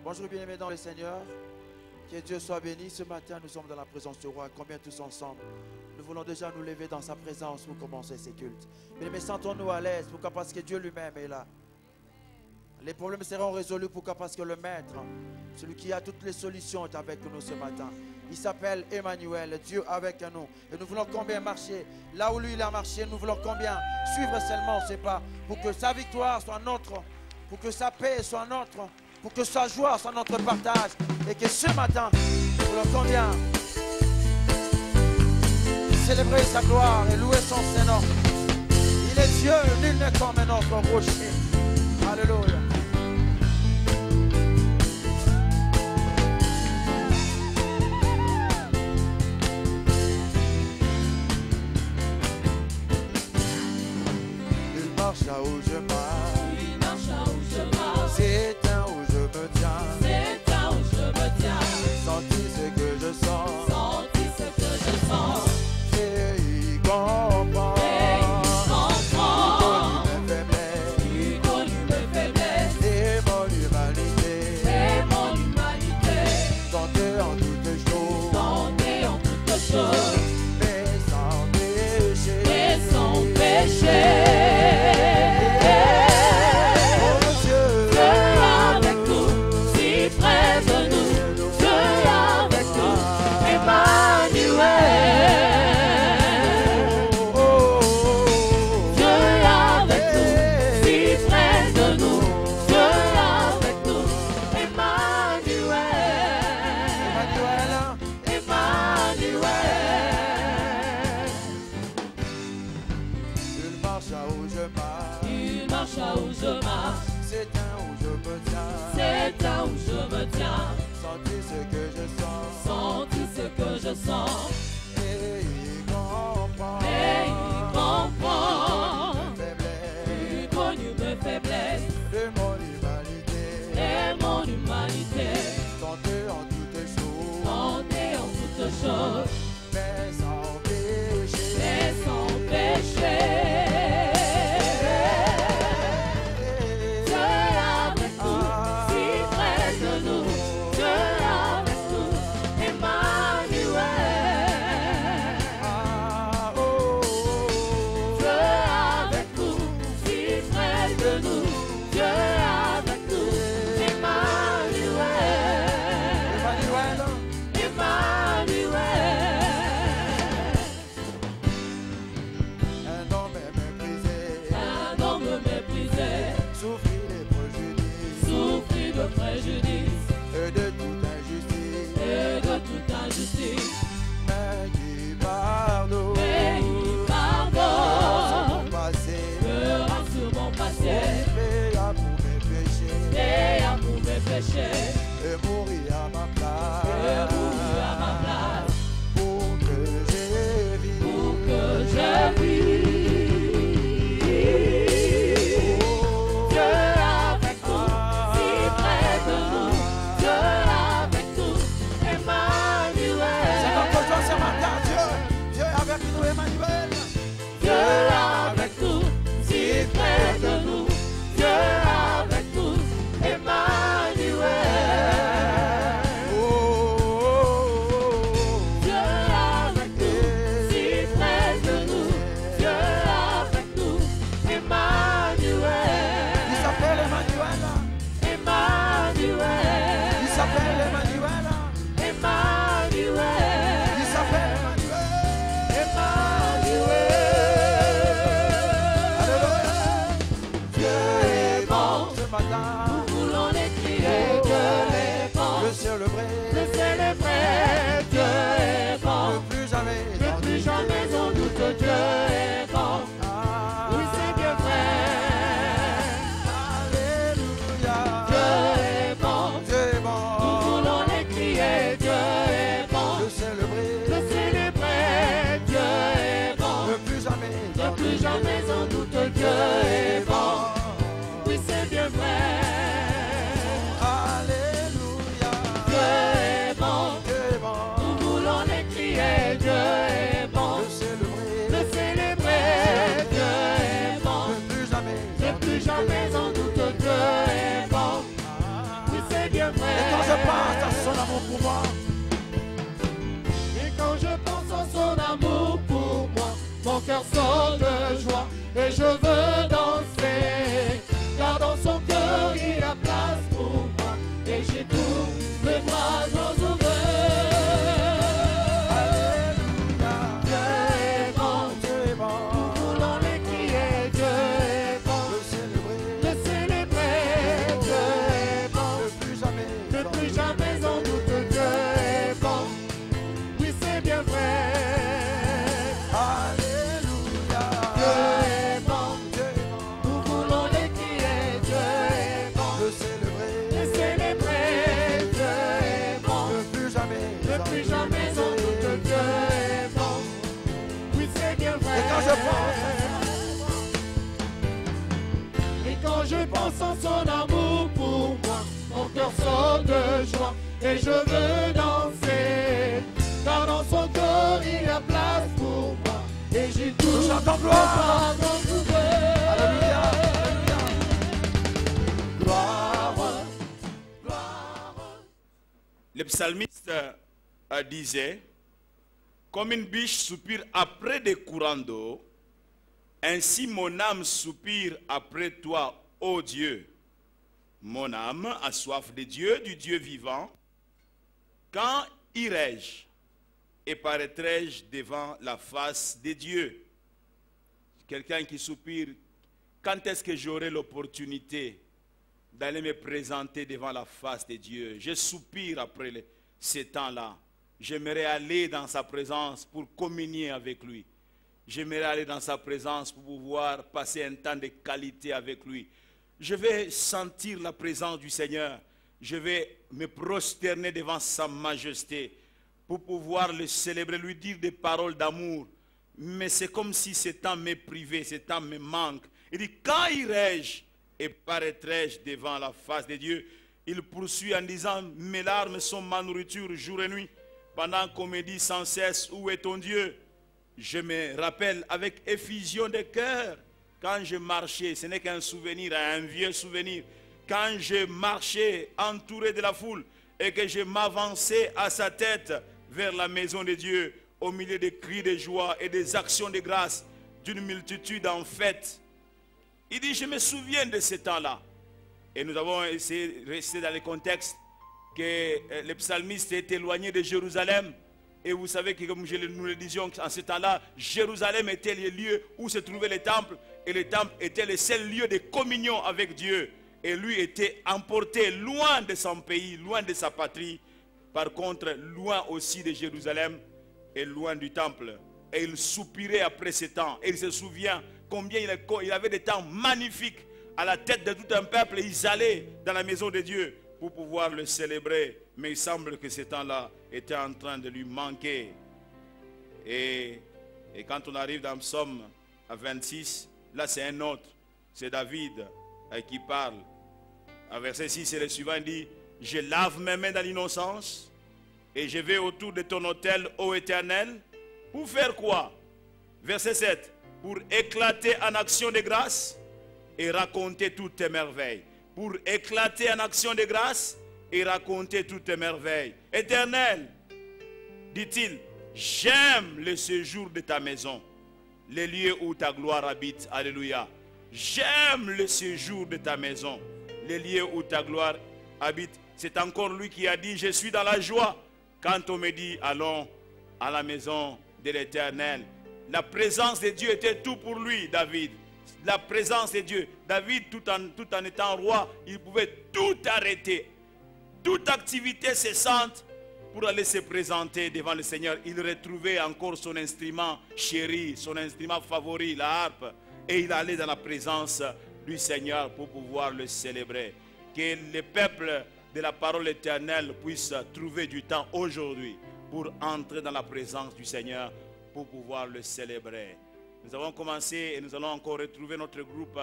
Bonjour bien-aimés dans le Seigneur, que Dieu soit béni. Ce matin, nous sommes dans la présence du roi. Combien tous ensemble, nous voulons déjà nous lever dans sa présence pour commencer ces cultes. Bien-aimés, sentons-nous à l'aise. Pourquoi? Parce que Dieu lui-même est là. Les problèmes seront résolus. Pourquoi? Parce que le Maître, celui qui a toutes les solutions, est avec nous ce matin. Il s'appelle Emmanuel, Dieu avec nous. Et nous voulons combien marcher là où lui il a marché. Nous voulons combien suivre seulement ses pas pour que sa victoire soit notre, pour que sa paix soit notre, pour que sa joie soit notre partage. Et que ce matin, nous voulons combien célébrer sa gloire et louer son Saint-Nom. Il est Dieu, nul n'est comme notre rocher. Alléluia. Il marche là où je marche. Il marche là où je marche. C'est un où je me tiens. C'est un où je me tiens. Senti ce que je sens. Senti ce que je sens. Et il comprend. Et il comprend. Il connaît mes faiblesses. Et mon humanité. Tenter en toutes choses. Tenter en toutes choses. Mais sans péché. Mais sans péché. Et il comprend. Et il comprend. Faiblesse. Il connaît mes faiblesses. De mon humanité. Et mon humanité. Tenter en toutes choses. Tenter en toutes choses. Mais sans péché. Mais sans péché. Dieu est avec nous, si près de nous. Dieu est avec nous, Emmanuel. plus jamais en doute, Dieu est bon. Oui, c'est bien vrai. Alléluia. Dieu est bon. Dieu est bon. Nous voulons les crier, Dieu est bon. Le célébrer. Dieu est bon. Ne plus jamais en doute, Dieu est bon. Oui, c'est bien vrai. Et quand je pense à son amour pour moi, et quand je pense à son amour pour moi, mon cœur sort de joie et je veux danser. Car dans son cœur il y a place pour moi et j'ai tous mes bras ouverts. Dieu est bon. Nous voulons les crier, Dieu est bon. Le célébrer, Dieu est bon. Ne plus jamais en doute, Dieu est bon. Oui, c'est bien vrai. Dieu est bon. Nous voulons les crier, Dieu est bon. Le célébrer, Dieu est bon. Ne plus jamais en doute, Dieu est bon. Oui, c'est bien vrai. Et quand je pense en son amour pour moi, mon cœur sort de joie et je veux danser. Car dans son corps il y a place pour moi et j'ai tout. Nous chantons gloire. Alléluia. Le psalmiste disait, comme une biche soupire après des courants d'eau, ainsi mon âme soupire après toi, ô Dieu. Mon âme a soif de Dieu, du Dieu vivant. Quand irai-je et paraîtrai-je devant la face de Dieu? Quelqu'un qui soupire, quand est-ce que j'aurai l'opportunité d'aller me présenter devant la face de Dieu? Je soupire après ces temps-là. J'aimerais aller dans sa présence pour communier avec lui. J'aimerais aller dans sa présence pour pouvoir passer un temps de qualité avec lui. Je vais sentir la présence du Seigneur. Je vais me prosterner devant sa majesté pour pouvoir le célébrer, lui dire des paroles d'amour. Mais c'est comme si ce temps m'est privé, ce temps me manque. Il dit, quand irai-je et paraîtrai-je devant la face de Dieu? Il poursuit en disant, mes larmes sont ma nourriture jour et nuit. Pendant qu'on me dit sans cesse, où est ton Dieu? Je me rappelle avec effusion de cœur, quand je marchais, ce n'est qu'un souvenir, un vieux souvenir, quand je marchais entouré de la foule et que je m'avançais à sa tête vers la maison de Dieu, au milieu des cris de joie et des actions de grâce d'une multitude en fête. Il dit, je me souviens de ce temps-là. Et nous avons essayé de rester dans le contexte que le psalmiste est éloigné de Jérusalem. Et vous savez que, comme nous le disions en ce temps-là, Jérusalem était le lieu où se trouvait le temple. Et le temple était le seul lieu de communion avec Dieu. Et lui était emporté loin de son pays, loin de sa patrie. Par contre, loin aussi de Jérusalem et loin du temple. Et il soupirait après ce temps. Et il se souvient combien il avait des temps magnifiques. À la tête de tout un peuple, ils allaient dans la maison de Dieu pour pouvoir le célébrer. Mais il semble que ce temps-là était en train de lui manquer. Et quand on arrive dans Psaume 26, là c'est un autre. C'est David qui parle. En verset 6, c'est le suivant, il dit, je lave mes mains dans l'innocence et je vais autour de ton autel, ô Éternel, pour faire quoi? Verset 7, pour éclater en action de grâce et raconter toutes tes merveilles. Pour éclater en action de grâce et raconter toutes tes merveilles. Éternel, dit-il, j'aime le séjour de ta maison, les lieux où ta gloire habite. Alléluia. J'aime le séjour de ta maison, les lieux où ta gloire habite. C'est encore lui qui a dit, je suis dans la joie. Quand on me dit, allons à la maison de l'Éternel. La présence de Dieu était tout pour lui, David. La présence de Dieu. David, tout en étant roi, il pouvait tout arrêter. Toute activité cessante pour aller se présenter devant le Seigneur. Il retrouvait encore son instrument chéri, son instrument favori, la harpe. Et il allait dans la présence du Seigneur pour pouvoir le célébrer. Que le peuple de la parole éternelle puisse trouver du temps aujourd'hui pour entrer dans la présence du Seigneur pour pouvoir le célébrer. Nous avons commencé et nous allons encore retrouver notre groupe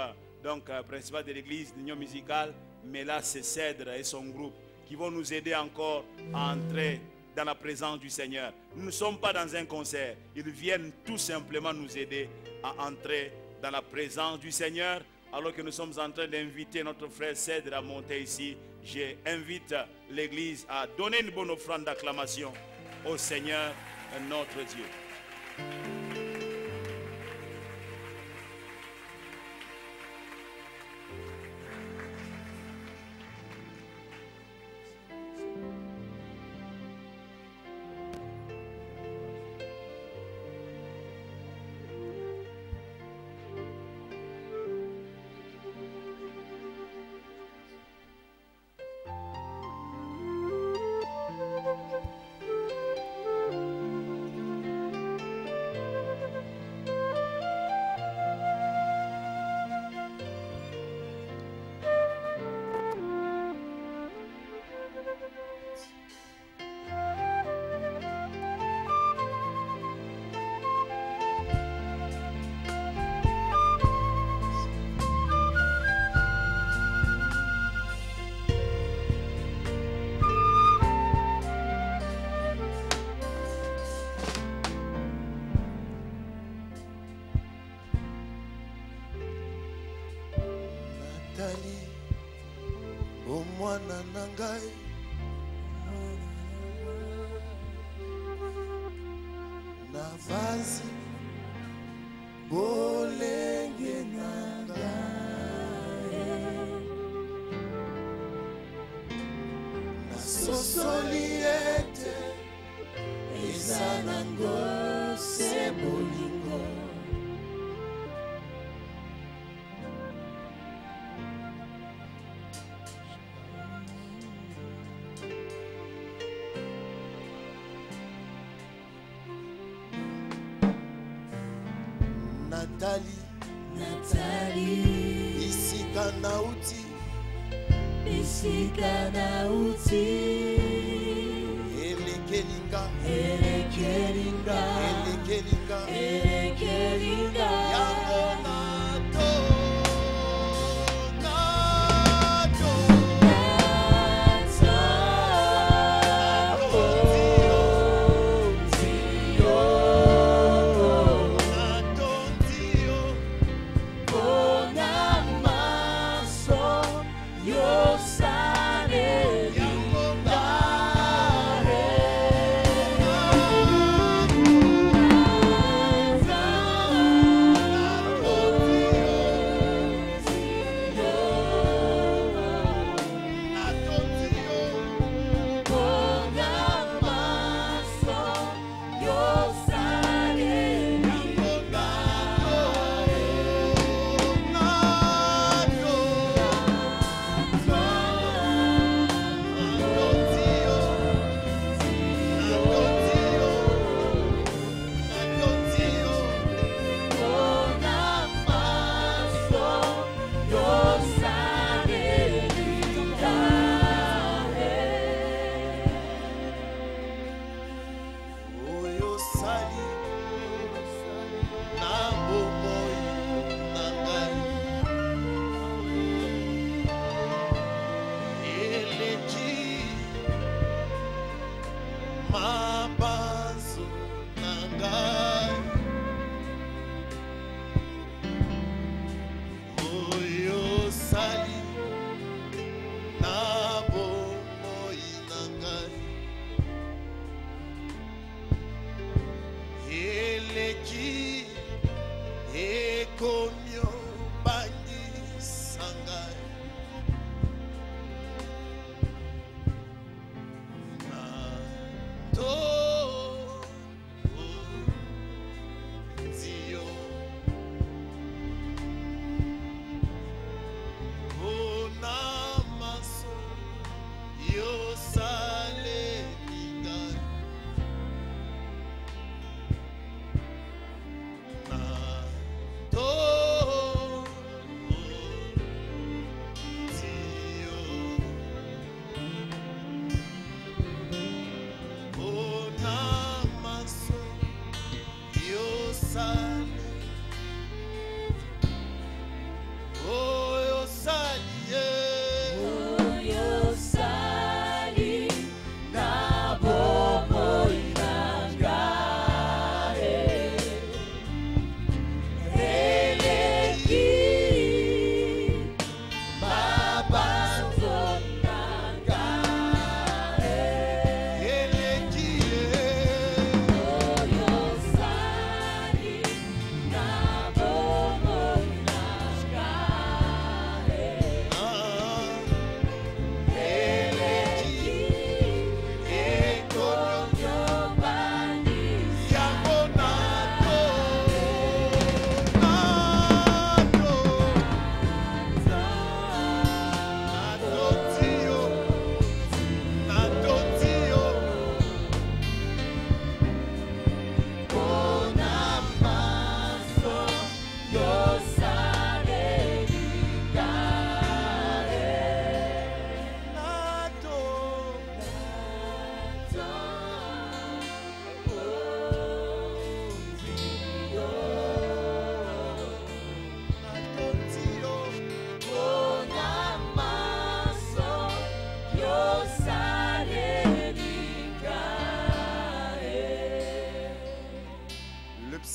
principal de l'église d'union musicale. Mais là, c'est Cèdre et son groupe qui vont nous aider encore à entrer dans la présence du Seigneur. Nous ne sommes pas dans un concert. Ils viennent tout simplement nous aider à entrer dans la présence du Seigneur. Alors que nous sommes en train d'inviter notre frère Cèdre à monter ici, j'invite l'église à donner une bonne offrande d'acclamation au Seigneur notre Dieu. Nangai Navazi Bolenge Nangai Nasosoliete Izanango Sebolingo Nathalie Isika nauti Elekelinga Yango nato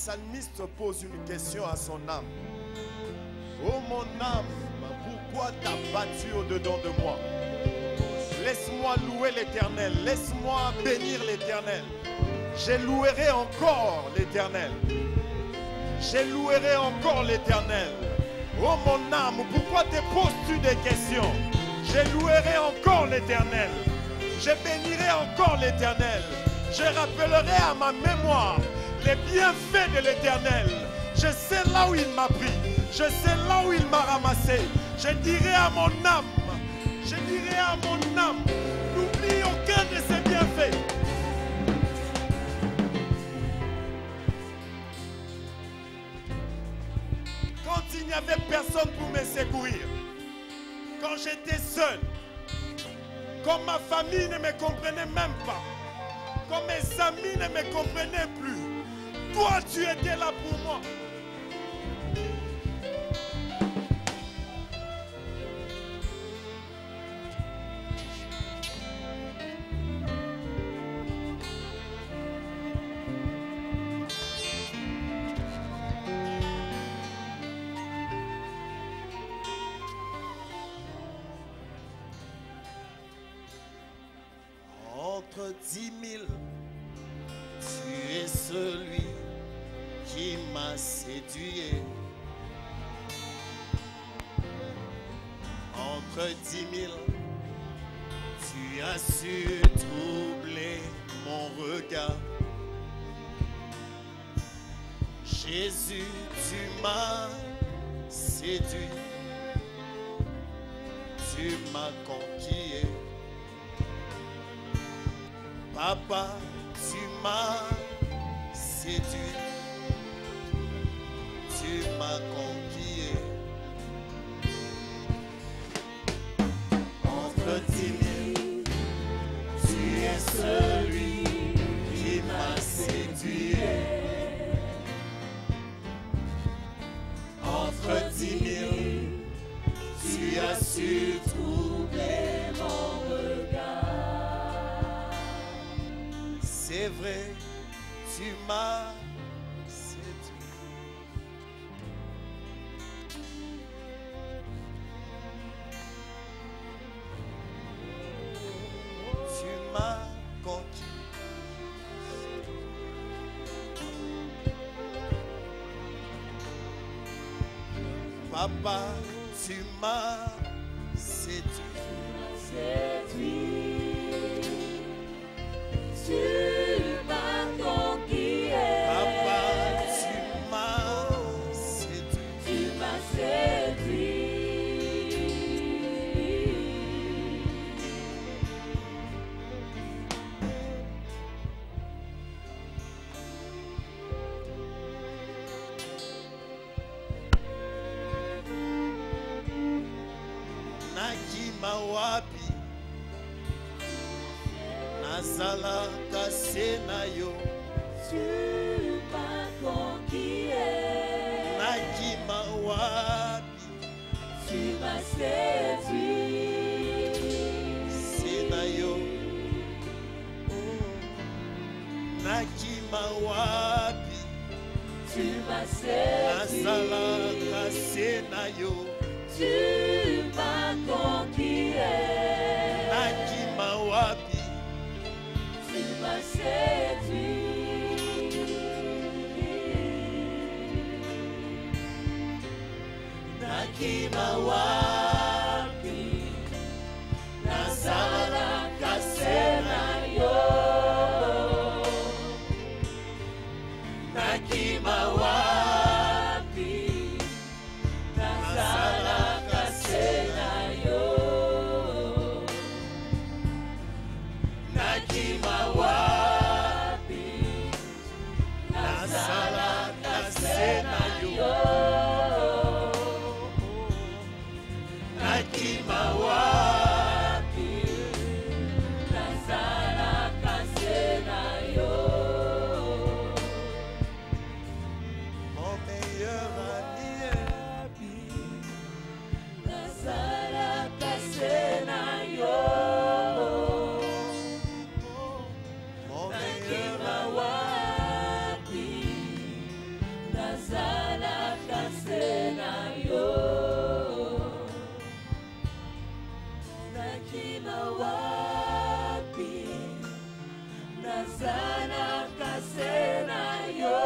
psalmiste pose une question à son âme. Oh mon âme, pourquoi t'as battu au-dedans de moi? Laisse-moi louer l'Éternel, laisse-moi bénir l'Éternel. Je louerai encore l'Éternel. Je louerai encore l'Éternel. Oh mon âme, pourquoi te poses-tu des questions? Je louerai encore l'Éternel. Je bénirai encore l'Éternel. Je rappellerai à ma mémoire les bienfaits de l'Éternel. Je sais là où il m'a pris. Je sais là où il m'a ramassé. Je dirai à mon âme, n'oublie aucun de ses bienfaits. Quand il n'y avait personne pour me secourir, quand j'étais seul, quand ma famille ne me comprenait même pas, quand mes amis ne me comprenaient plus, toi tu étais là pour moi. Entre 10 000, tu es celui qui m'a séduit. Entre 10 000, tu as su troubler mon regard. Jésus, tu m'as séduit, tu m'as conquis. Papa, tu m'as séduit, tu m'as conquis. Entre 10 000, tu es celui qui m'a séduit. Entre 10 000, tu as su troubler mon regard. C'est vrai, tu m'as séduit. Tu m'as conquis. Papa, tu m'as séduit. Tu m'as conquis. Papa, tu m'as séduit. Tu m'as séduit. Nakima wapi Nazala kasena yo. Tu m'as conquis. Nakima wapi Tu m'as séduit. sena yo. Nakima wapi Tu m'as séduit. Nazala kasena yo. Tu m'as conquis. Nakima wapi Tu m'as séduit. Nakima wapi Nazala kasena yo. Nakima wapi Nazala kasena yo. Nakima wapi Nazala kasena yo. Nakima wapi Nazala kasena yo. mon meilleur ami. Nazala kasena yo. Mon meilleur Nakima ami. wapi nazalaka se na yo. Nakima wapi, nazalaka se na yo.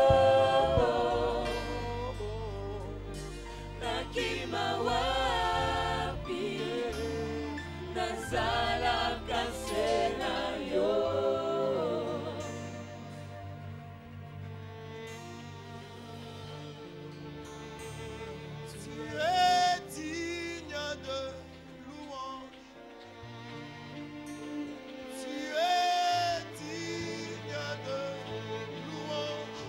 Nakima wapi, nazalaka se na yo. Tu es digne de louange. Tu es digne de louange.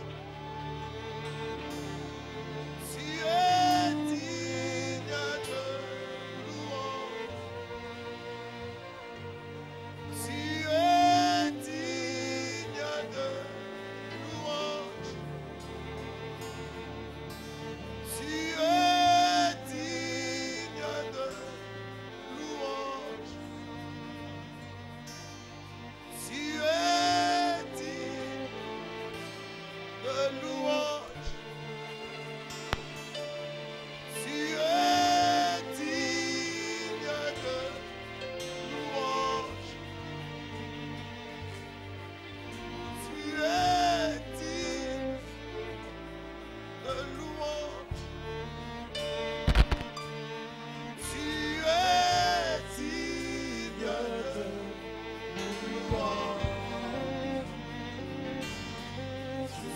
Tu es digne de louange. Tu es digne de louange. Tu es digne de louange. Tu es digne de louange. Tu es digne de louange. Tu es digne de louange. Tu es digne de louange.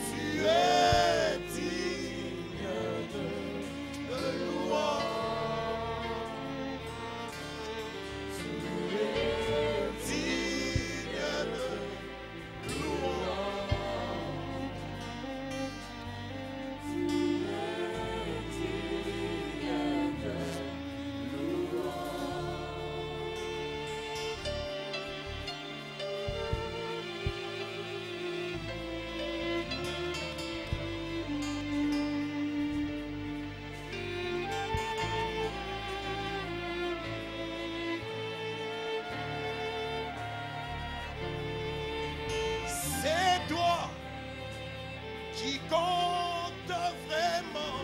Tu es digne de louange. Tu es digne de C'est toi qui compte vraiment.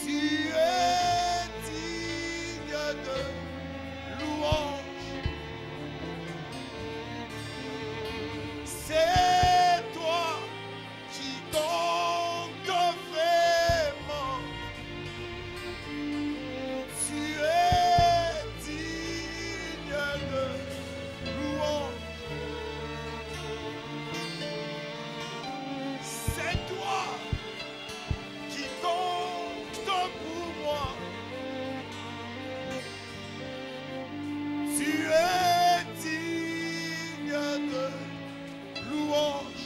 Tu es digne de louange. C'est toi qui compte vraiment. Tu es digne de louange. C'est toi qui compte pour moi. Tu es digne de louange.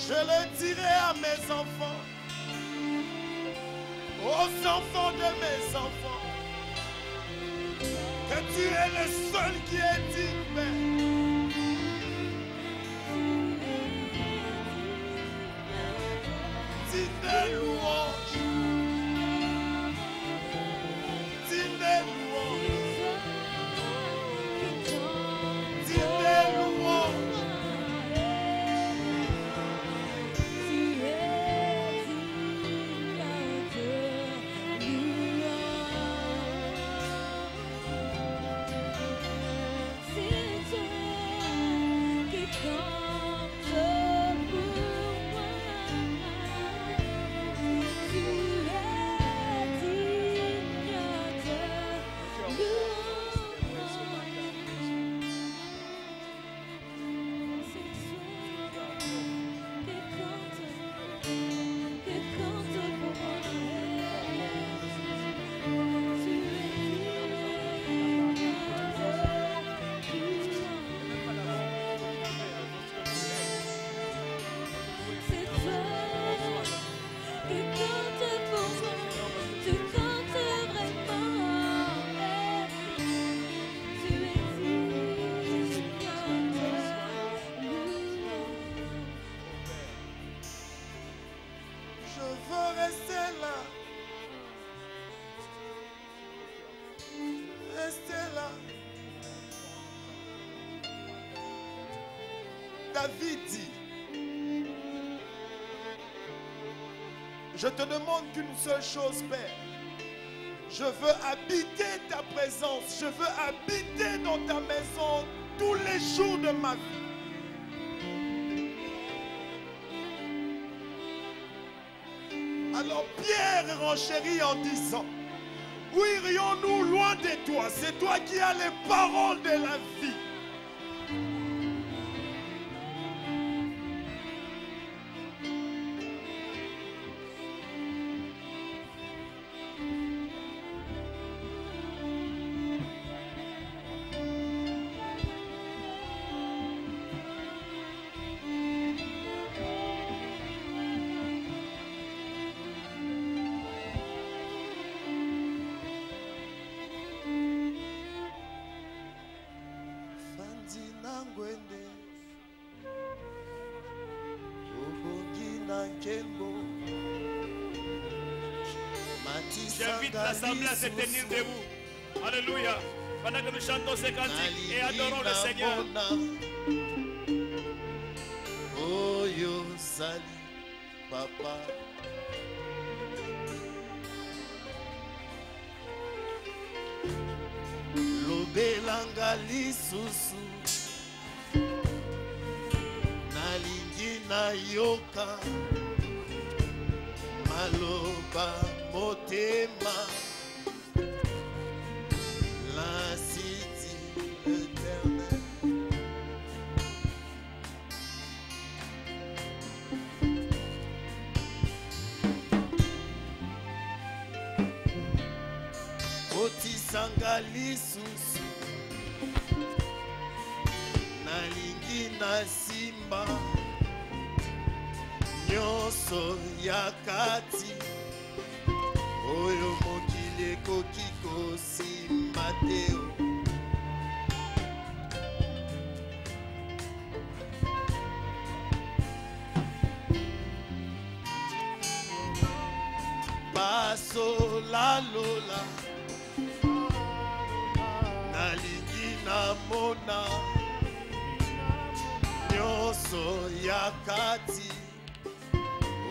Je le dirai à mes enfants, aux enfants de mes enfants, que tu es le seul qui est digne, Père. Digne de louange. Digne de louange. Digne de louange. restez là. Restez là. David dit, je te demande qu'une seule chose, Père. Je veux habiter ta présence. Je veux habiter dans ta maison tous les jours de ma vie. Alors Pierre renchérit en disant, où irions-nous loin de toi? C'est toi qui as les paroles de la vie. J'invite l'assemblée à se tenir debout. Alléluia. Pendant que nous chantons ces cantiques et adorons le Seigneur. Oh yo sali papa. Lobelanga lisusu. Nalingi na yoka. Maloba motema. La cité éternelle. Otisanga lisusu. Nalingi na simba. Nyonso ya kati oyo mokili ekoki kosimba te. Basola lola nalingi namona nyonso ya kati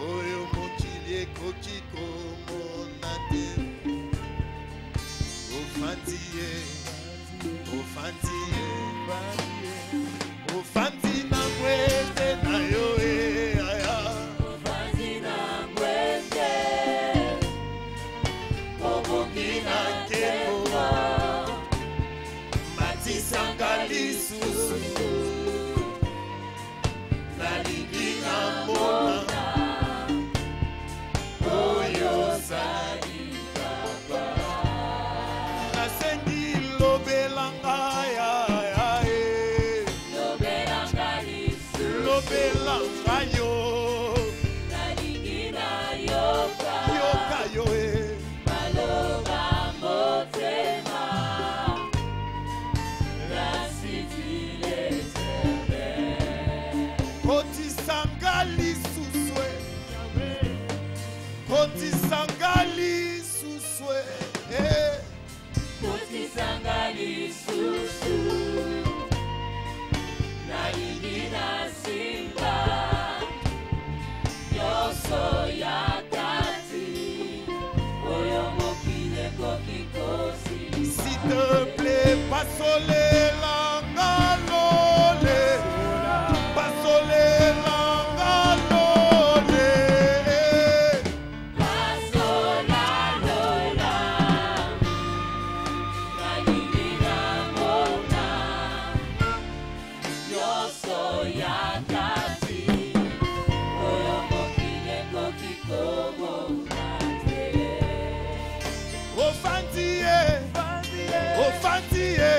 oyo mokili ekoki komona te. Ofandi ye, ofandi ye, ofandi na mwete na yo aya. Ofandi na mwete, Oboki na nkembo, matisanga lisusu, nalingi namona oyo sali papa. Nasengi lobelanga ya lobelanga lisu, lobelanga yo nalingi na yoka, yoka yo maloba motema, la cité éternelle. kotisanga lisusu, kotisanga lisusu, Kotisanga lisusu, nalingi na simba, nyonso ya kati, oyo mokili ekoki kosimba. s'il te plaît, pasolelanga lole, pasolelanga lole. Basola lola, nalingi namona, nyonso ya kati, oyo mokili ekoki komona te. Ofandi ye, ofandi ye,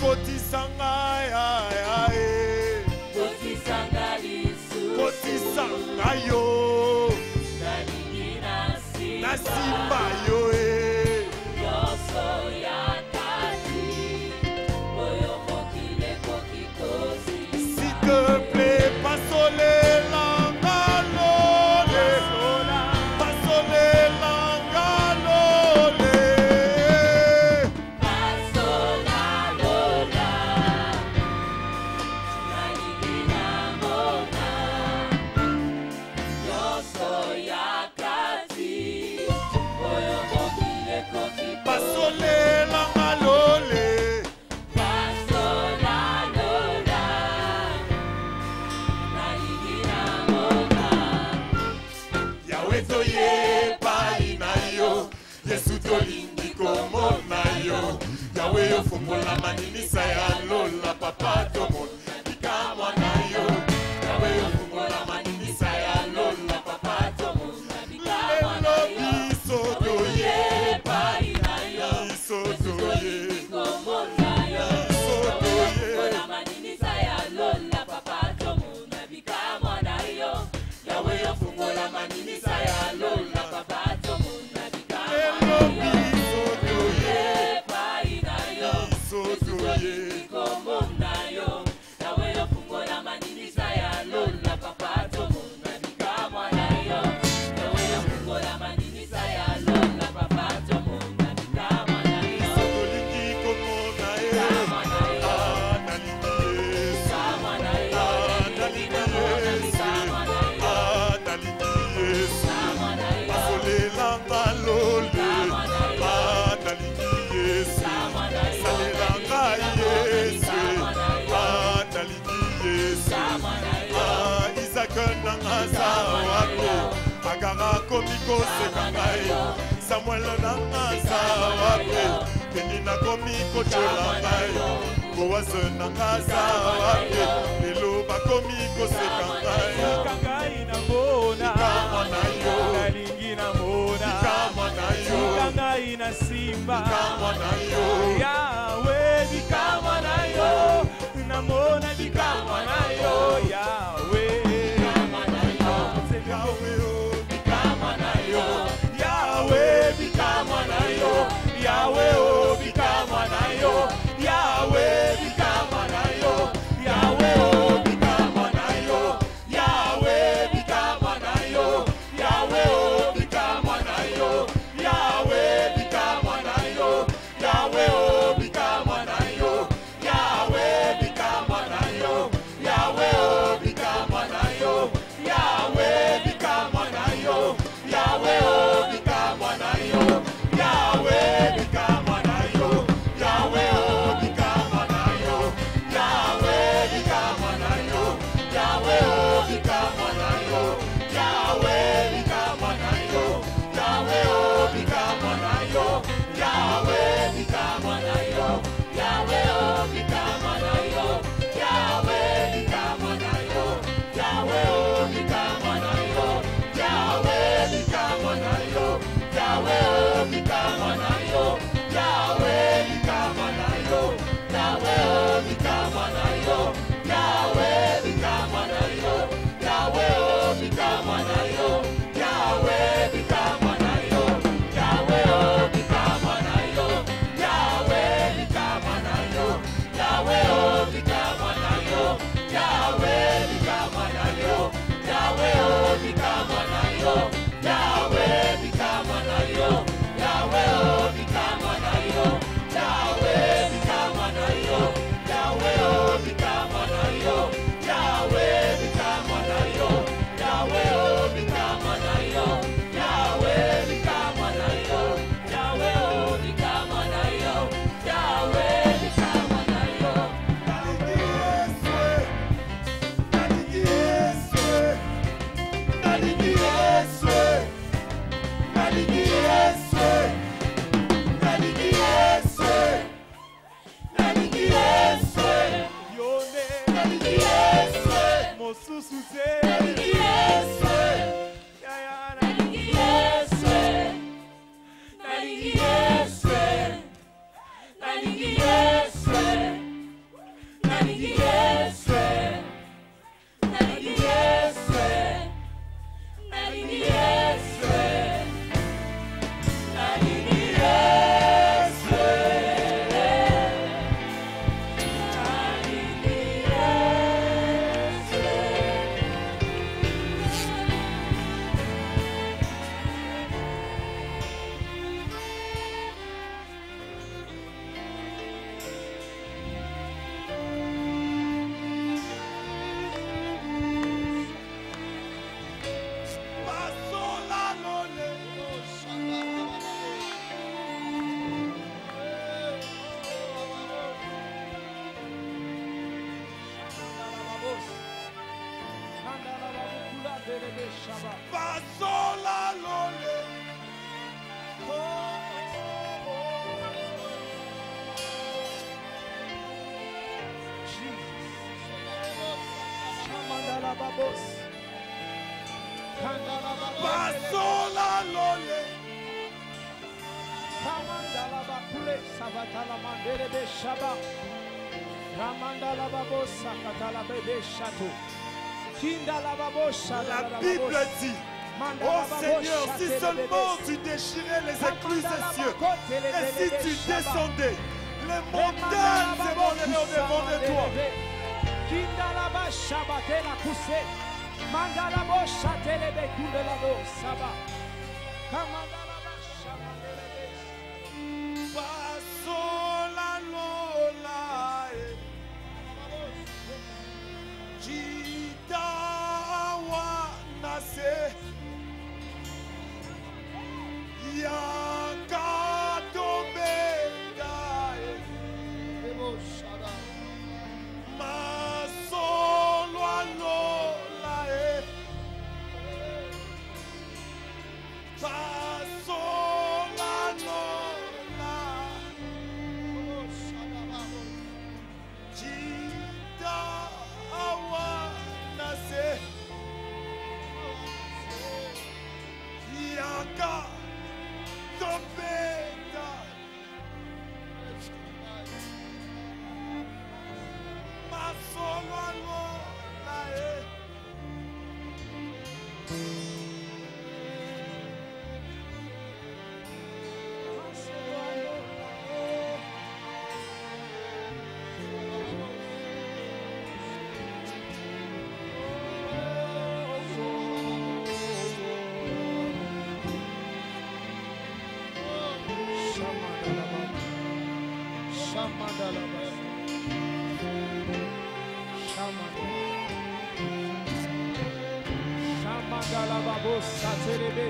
kotisanga ya kotisanga lisu kotisanga yo nalingi nasimba yo nyonso ya kati oyo mokili ekoki kozisa s'il te plaît pasolelanga lole pasolelanga lole pasola lola nalingi namona nyonso ya kati oyo mokili ekoki pasolelanga lole pasola lola nalingi namona yawe toyebai na yo yesu tolingi komona yo yawe ofungola maninisa ya lola papa tomona bikamwa na yo yawe ofungola maninisa ya lola papa tomona lelo biso toye epai na yo biso toye komona yo biso toye mpona maninisa ya lola papa tomona bikamwa na yo yawe ofungola maninisa ya lola papa tomona bikamwa lelo na yo biso toye epai na yo biso toye komona yo yawe ofungola maninisa ya lola papa tomona bikamwa na yo yawe ofungola maninisa ya lola papa tomona bikamwa na yo tolingi komona ye bikamwa na yo nalingi yesu bikamwa na yo nalingi namona bikamwa na yo nalingi yesu bikamwa na yo basolelanga lole bikamwa na yo nalingi yesu bikamwa na yo salelanga yesu nalingi yesu bikamwa na yo isaka nanga zawape agara komi koseka ngai samuel nanga zawape peni nakomi kocola ngai bowaze nanga zawape lelo bakomi koseka ngai Kangai na mona, bikamwa na yo nalingi na mona, bikamwa na yo kangai na simba, bikamwa na yo Yahweh bikamwa na yo, na mona bikamwa na yo, Yahweh. yawe o bikamwa na yo Yahweh bikamwa na yo, Yahweh oh bikamwa na yo, Yahweh bikamwa na yo, Yahweh oh bikamwa na yo, Yahweh bikamwa na yo, Yahweh oh bikamwa na yo, Yahweh bikamwa na yo, Yahweh oh bikamwa na yo, Yahweh bikamwa na yo, Yahweh oh bikamwa na yo, Yahweh bikamwa na yo, Yahweh oh bikamwa na yo, Yahweh bikamwa na yo, Yahweh oh bikamwa na yo, Yahweh bikamwa na yo, Yahweh oh bikamwa na yo, Yahweh bikamwa na yo, Yahweh oh bikamwa na yo, Yahweh bikamwa na yo, Yahweh oh bikamwa na yo, Yahweh bikamwa na yo, Yahweh oh bikamwa na yo, Yahweh bikamwa na yo, Yahweh oh bikamwa na yo, Yahweh bikamwa na yo, Yahweh oh bikamwa na yo, Yahweh bikamwa na yo, Yahweh oh bikamwa na yo, Yahweh bikamwa na yo, Yahweh oh bikamwa na yo, Yahweh bikamwa na yo, Yahweh oh bikamwa na yo, Yahweh bikamwa na yo, Yahweh oh bikamwa na yo, Yahweh bikamwa na yo, Yahweh oh bikamwa na yo, Yahweh bikamwa na yo, Yahweh oh bikamwa na yo, Yahweh bikamwa na yo, Yahweh oh bikamwa na yo, Yahweh bikamwa na yo, Yahweh oh bikamwa na yo, Yahweh bikamwa na yo. nalingi yesu nalingi yesu nalingi yesu nalingi yesu nalingi yesu Yone nalingi yesu mosusu te nalingi yesu ya ya na nalingi yesu nalingi yesu nalingi yesu Basola lole. Basola lole. Kamandala bakule sabatala mandere be shaba. Ramandala babosa katala bebe shato. Kindala babosha. La Bible dit, oh Seigneur, si seulement tu déchirais les écluses des cieux, et si tu descendais, les montagnes s'ébranleraient au-devant de toi. Kindala ba shabatela kuse. Mandala bosha telebe kundela bo saba. Kamandala ba shabatela be. Basola lola. Jitawa nase. Yakatombe dae. Masolo lola. Basola lola. Jitawa nase. Yaka topeta. Masolo lola. Shamandala babosa terebe.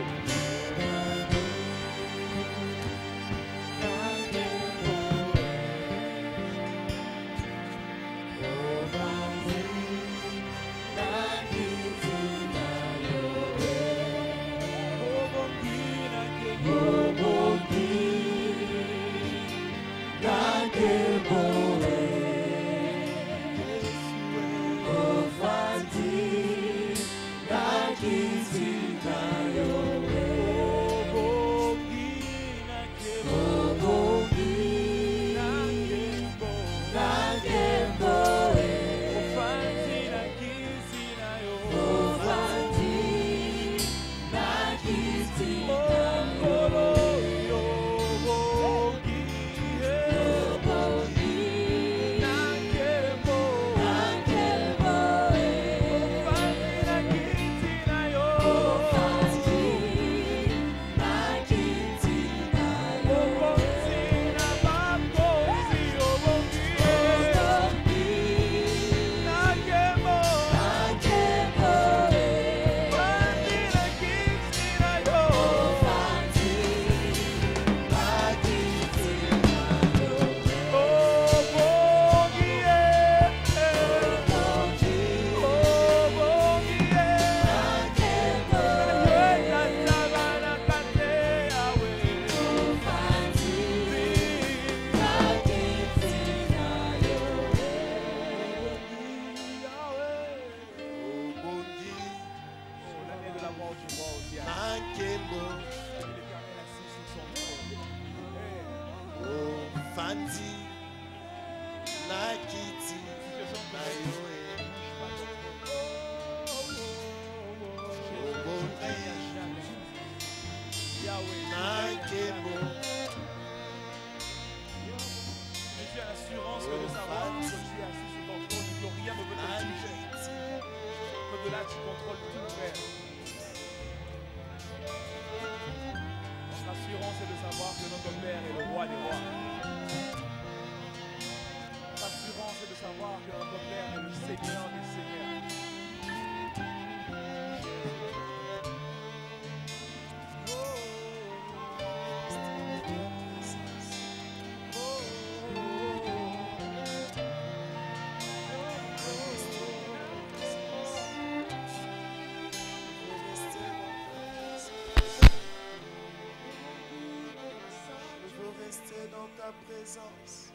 présence.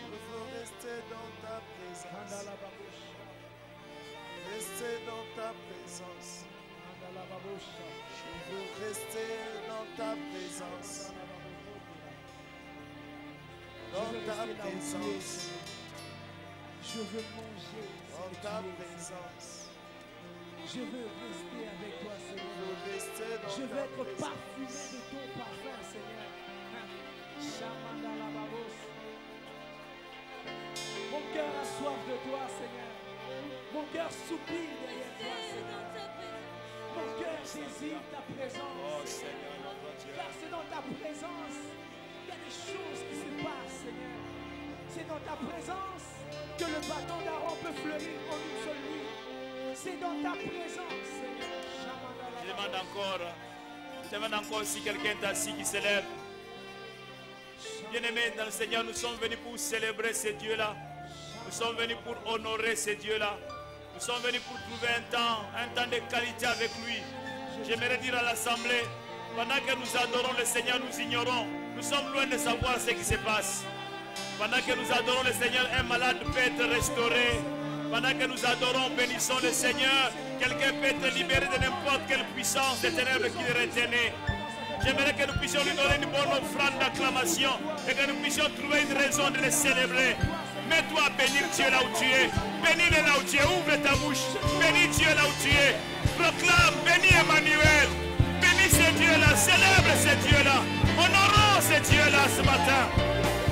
Je veux rester dans ta présence. Rester dans ta présence. Je veux rester dans ta présence. Dans ta présence. Je veux manger Dans ta présence. Je veux rester avec toi, Je Seigneur. veux rester dans Je veux ta être présence. parfumé de ton parfum, Seigneur. Shamandalababos. Mon cœur a soif de toi, Seigneur. Mon cœur soupire derrière toi, Seigneur. Mon cœur désire ta présence. Oh Seigneur, notre Dieu. Car c'est dans ta présence qu'il y a des choses qui se passent, Seigneur. C'est dans ta présence que le bâton d'Aaron peut fleurir en une seule nuit. C'est dans ta présence, Seigneur. Je demande encore si quelqu'un est assis qui s'élève. Bien-aimés dans le Seigneur, nous sommes venus pour célébrer ce Dieu-là. Nous sommes venus pour honorer ce Dieu-là. Nous sommes venus pour trouver un temps de qualité avec lui. J'aimerais dire à l'Assemblée, pendant que nous adorons le Seigneur, nous ignorons. Nous sommes loin de savoir ce qui se passe. Pendant que nous adorons le Seigneur, un malade peut être restauré. Pendant que nous adorons, bénissons le Seigneur, quelqu'un peut être libéré de n'importe quelle puissance des ténèbres qui le retenait. J'aimerais que nous puissions lui donner une bonne offrande d'acclamation et que nous puissions trouver une raison de le célébrer. Mets-toi à bénir Dieu là où tu es. Bénis-le là où tu es. Ouvre ta bouche. Bénis Dieu là où tu es. Proclame, bénis Emmanuel. Bénis ce Dieu-là. Célèbre ce Dieu-là. Honorons ce Dieu-là ce matin.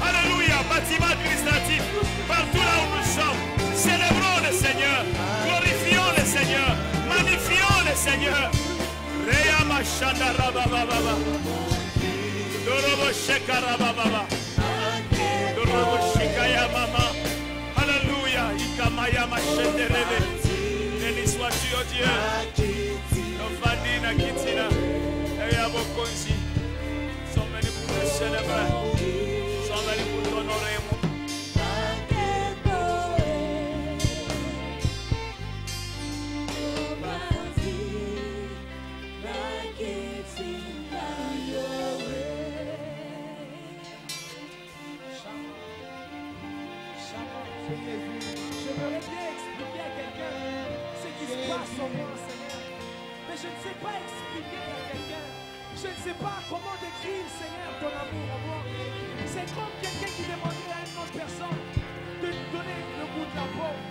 Alléluia. Bâtiment administratif. Partout là où nous sommes. Célébrons le Seigneur. Glorifions le Seigneur. Magnifions le Seigneur. Reya mashanda rabababa. Dorobo shekara bababa. Dorobo shikaya mama. Alléluia. Ikamaya mashende rebe. Béni sois-tu, oh Dieu. Nofandina kitina. Eya bokonzi. Nous sommes venus pour te célébrer. Nous sommes venus pour t'honorer. J'aimerais bien expliquer à quelqu'un ce qui se passe en moi, Seigneur. Mais je ne sais pas expliquer à quelqu'un. Je ne sais pas comment décrire, Seigneur, ton amour en moi. C'est comme quelqu'un qui demanderait à une autre personne de lui donner le goût de la pomme.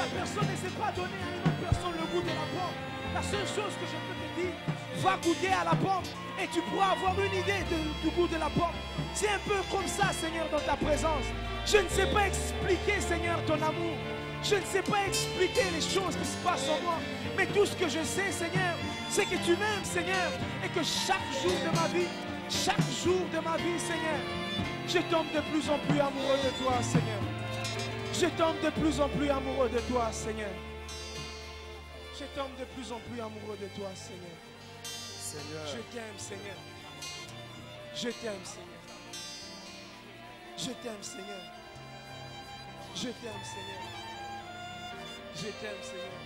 La personne ne sait pas donner à une autre personne le goût de la pomme. La seule chose que je peux te dire, va goûter à la pomme et tu pourras avoir une idée du goût de la pomme. C'est un peu comme ça, Seigneur, dans ta présence. Je ne sais pas expliquer, Seigneur, ton amour. Je ne sais pas expliquer les choses qui se passent en moi. Mais tout ce que je sais, Seigneur, c'est que tu m'aimes, Seigneur. Et que chaque jour de ma vie, Seigneur, je tombe de plus en plus amoureux de toi, Seigneur. Je tombe de plus en plus amoureux de toi, Seigneur. Je tombe de plus en plus amoureux de toi, Seigneur. Seigneur. Je t'aime, Seigneur. Je t'aime, Seigneur. Je t'aime, Seigneur. Je t'aime, Seigneur. Je t'aime, Seigneur.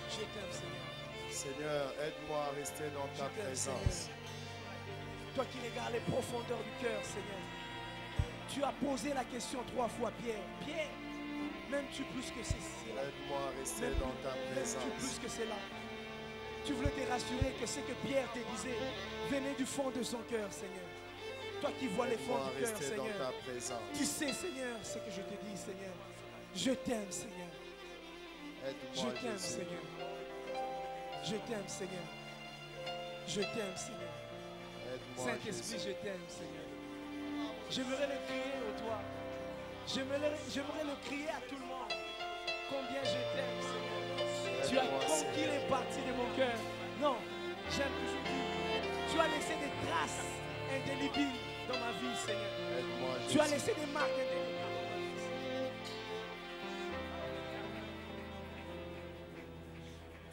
Je t'aime, Seigneur. Seigneur, aide-moi à rester dans ta Je t'aime, présence. Seigneur. Toi qui regardes les profondeurs du cœur, Seigneur. Tu as posé la question 3 fois, Pierre. Pierre, m'aimes-tu plus que ceci? Aide-moi à rester dans ta M'aimes-tu présence. plus que cela? Tu voulais te rassurer que ce que Pierre te disait venait du fond de son cœur, Seigneur. Toi qui vois les fonds Aide-moi à du cœur, rester dans Seigneur. ta présence. Tu sais, Seigneur, ce que je te dis, Seigneur. Je t'aime, Seigneur. Je Aide-moi, t'aime, Jésus. Seigneur. Je t'aime, Seigneur. Je t'aime, Seigneur. Aide-moi, Saint-Esprit, Jésus. je t'aime, Seigneur. J'aimerais le crier au toi. J'aimerais le crier à tout le monde. Combien je t'aime, Seigneur. Tu as Aide-moi, conquis Seigneur. les parties de mon cœur. Non, j'aime toujours dire. Tu as laissé des traces indélébiles dans ma vie, Seigneur. Aide-moi, Tu as Jésus. laissé des marques indélébiles dans ma vie, Seigneur.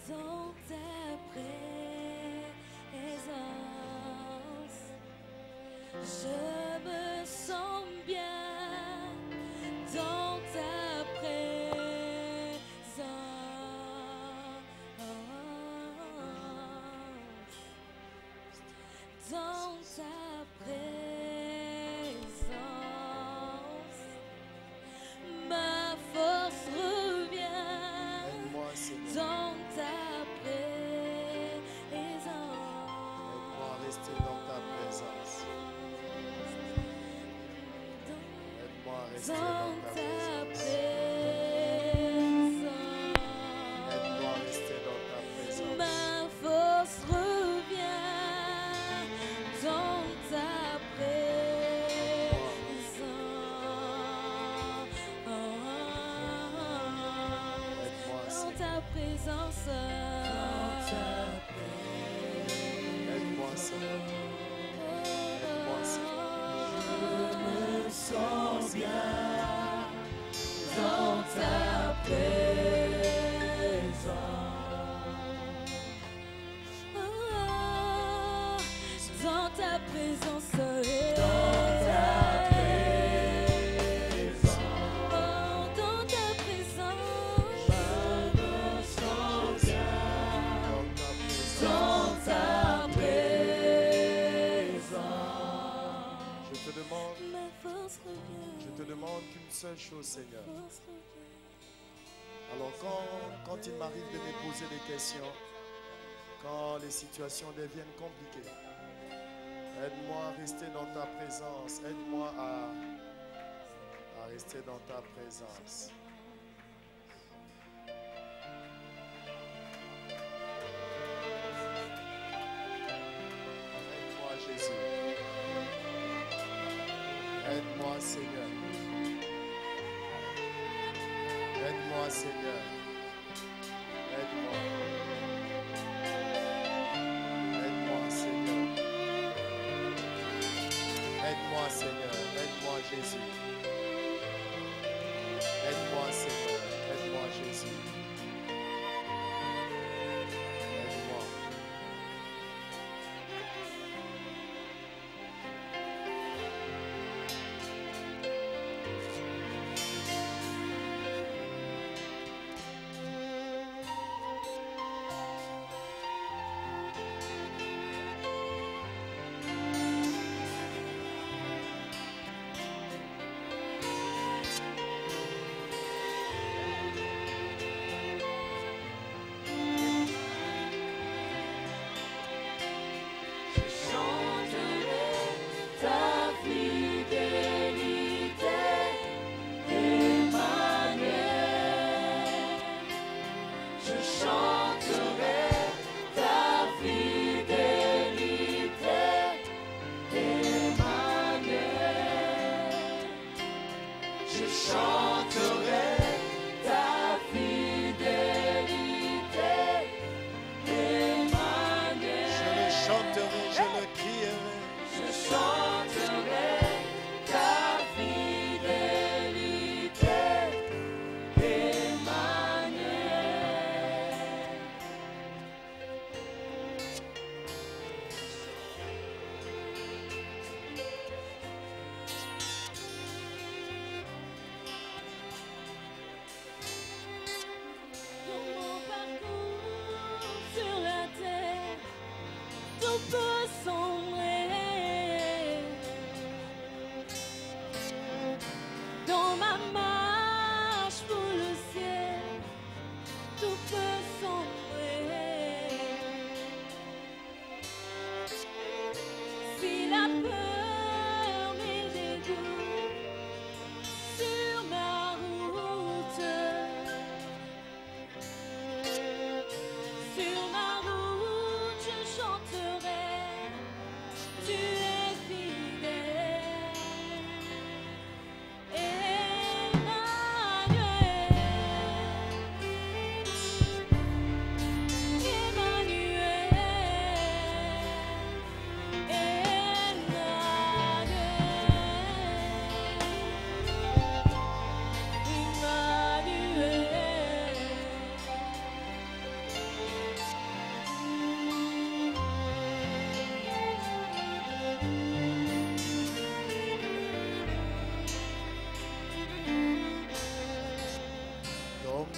Dans ta présence, je me sens bien. Dans ta présence, dans ta présence. rester dans dans ta ta présence. présence. Aide-moi à rester dans ta présence. Ma force revient dans ta présence. Aide-moi, Dans Seigneur. ta présence. Aide-moi, Seigneur. Aide-moi, Seigneur. Je me sens bien dans ta présence. Dans ta présence. Dans ta présence. Dans ta présence. Je me sens bien dans ta présence. Je te demande, Ma force revient. je te demande qu'une seule chose, Seigneur. Force revient. Alors quand il m'arrive de me poser des questions, quand les situations deviennent compliquées, aide-moi à rester dans ta présence. Aide-moi à rester dans ta présence. Aide-moi, Jésus. Aide-moi, Seigneur. Aide-moi, Seigneur. Aide-moi. Aide-moi, Seigneur. Aide-moi, Seigneur. Aide-moi, Jésus. Aide-moi, Seigneur. Aide-moi, Jésus. Aide-moi.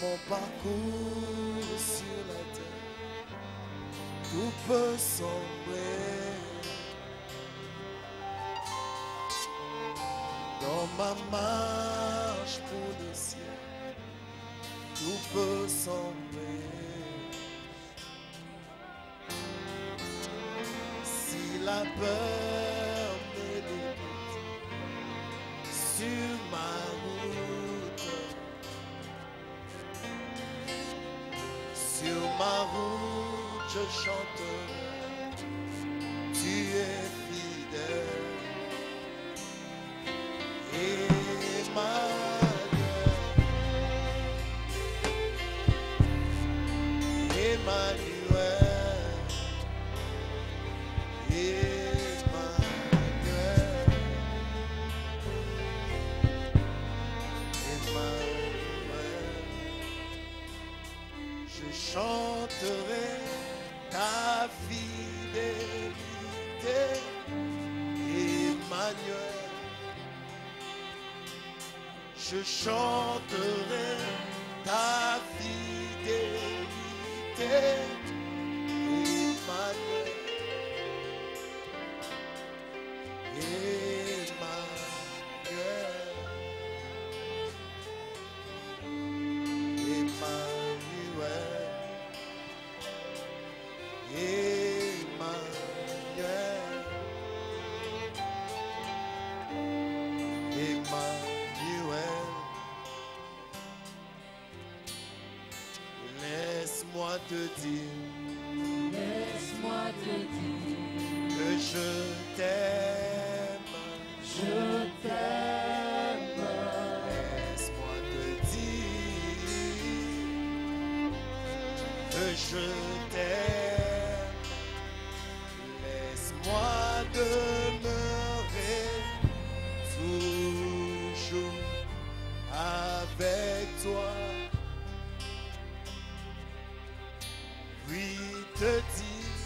mon parcours sur la terre, tout peut sombrer. Dans ma marche pour le ciel, tout peut sombrer. Si la peur me dégoûte sur ma ma route, je chanterai. Tu es fidèle. Emmanuel, je chanterai ta fidélité, Emmanuel. Je chanterai ta fidélité, Emmanuel. Laisse-moi te dire que je t'aime. Laisse-moi te dire que je t'aime. Laisse-moi demeurer toujours avec toi. Oui, te dire,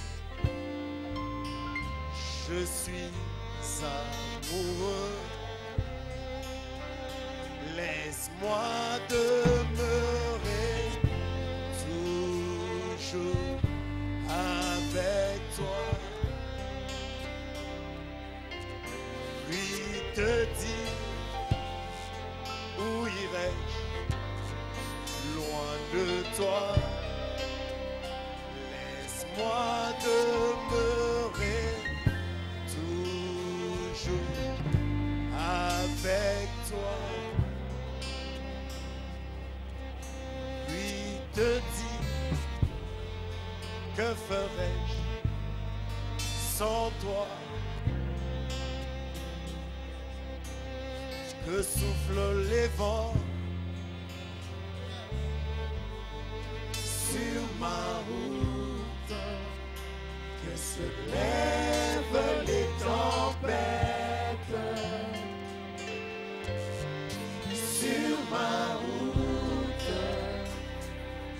je suis amoureux. Laisse-moi demeurer toujours avec toi. Oui, te dire, où irai-je loin de toi? Laisse-moi demeurer toujours avec toi. Oui, te dis, que ferais-je sans toi? Que soufflent les vents sur ma route, que se lèvent les tempêtes sur ma route.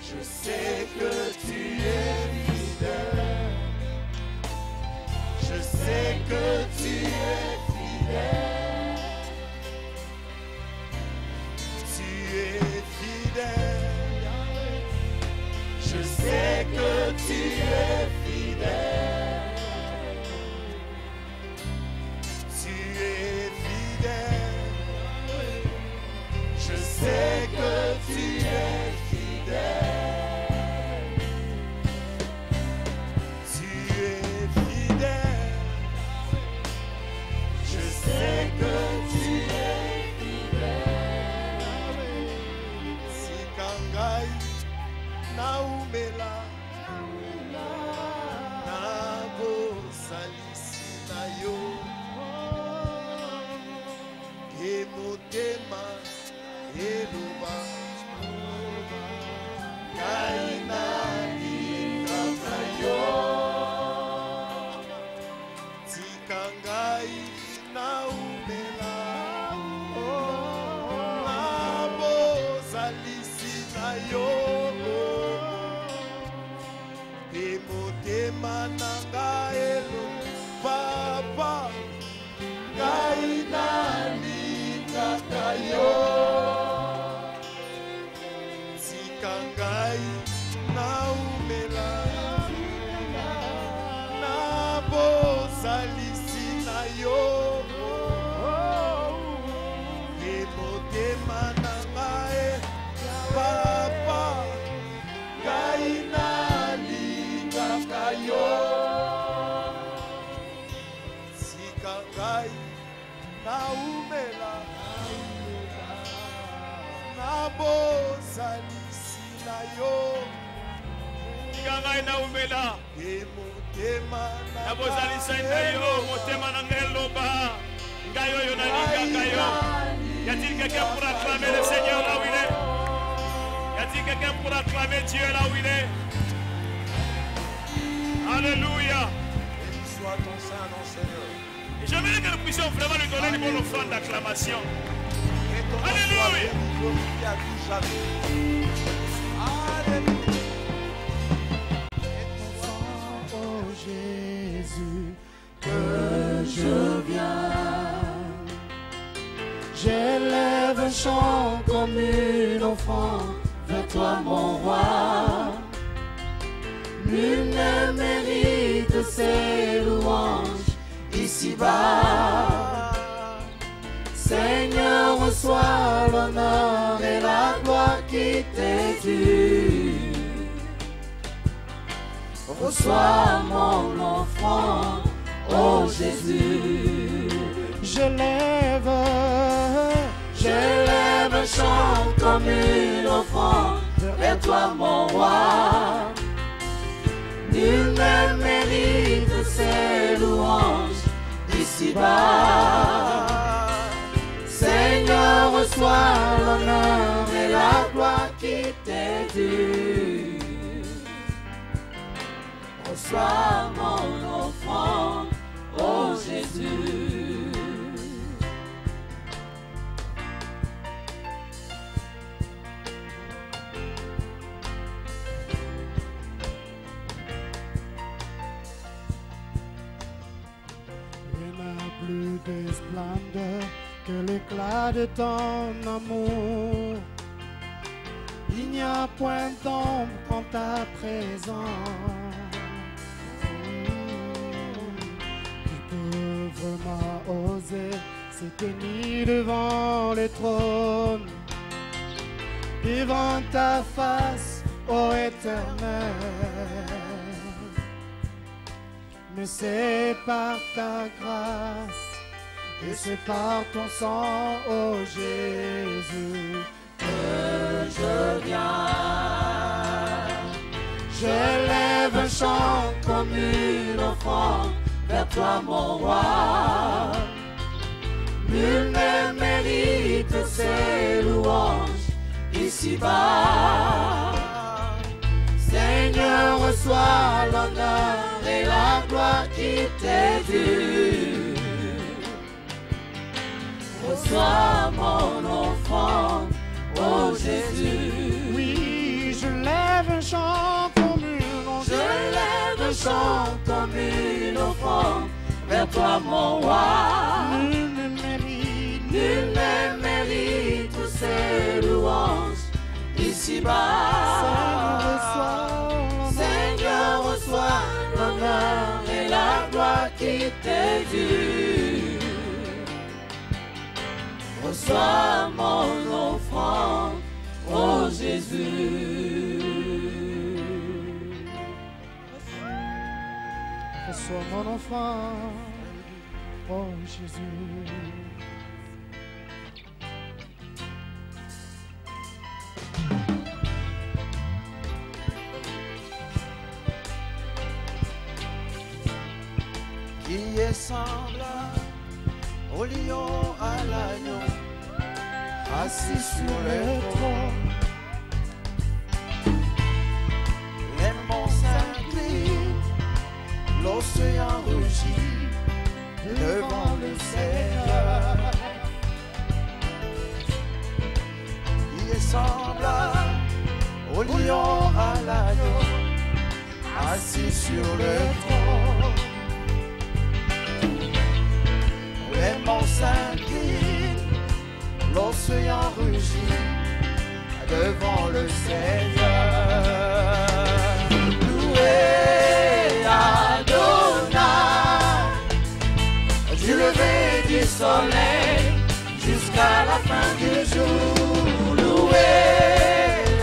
Je sais que tu es fidèle. Je sais que tu es fidèle. Tu es fidèle. Je sais que tu es fidèle. Tu es fidèle. Je sais que tu es fidèle. Tu es fidèle. Je sais que tu es fidèle. Si kangai naumela nabo salisi na yo emotema eluba kaina lingaka yo tikangai naumela nabo salisi na yo emotema nanga elo papa kaina lingaka yo tikangai naumela nabozalisi na yo emotema nanga papa kaina lingaka yo tikangai naumela nabozalisi na yo nalinga ngai naumela nabozalisa ngai yo motema na ngai eloba ngai oyo nalingaka yo. Y a-t-il quelqu'un pour acclamer le Seigneur là où il est? Y a-t-il quelqu'un pour acclamer Dieu là où il est? Alléluia. Béni soit ton Saint nom, Seigneur. Et j'aimerais que nous puissions vraiment lui donner une bonne offrande d'acclamation. Que ton nom soit Alléluia. béni, glorifié à tout jamais. Alléluia. Oh Jésus, que je viens. j'élève un chant comme une offrande vers toi mon roi. Nul ne mérite ces louanges ici-bas. Seigneur, reçois l'honneur et la gloire qui t'est due. Reçois mon offrande, ô Jésus. J'élève un chant comme une offrande vers toi mon roi. Nul ne mérite ces louanges ici-bas. Seigneur, reçois l'honneur et la gloire qui t'est due. Reçois mon offrande, ô Jésus. Il n'a plus de splendeur que l'éclat de ton amour. Il n'y a point d'ombre en ta présence. Tu peux vraiment oser se tenir devant le trône, devant ta face, ô Éternel. Mais c'est par ta grâce et c'est par ton sang, ô Jésus, que je viens. J'élève un chant comme une offrande vers toi, mon roi. Nul ne mérite ces louanges ici-bas. Seigneur, reçois l'honneur et la gloire qui t'est due. Reçois mon offrande, ô Jésus. Oui, je lève un chant comme une offrande. Je lève un chant comme une offrande vers toi, mon roi. Nul ne mérite ces louanges ici-bas. Seigneur, reçois l'honneur et la gloire qui t'est due. Reçois mon offrande, ô Jésus. Reçois mon offrande, ô Jésus. Qui est semblable au lion à l'agneau, assis sur le trône. Les monts s'inclinent, l'océan rugit devant le Seigneur. Qui est semblable au lion à l'agneau, assis sur le trône. Les monts s'inclinent, l'océan rugit devant le Seigneur. Loué Adonai, du lever du soleil jusqu'à la fin du jour. Loué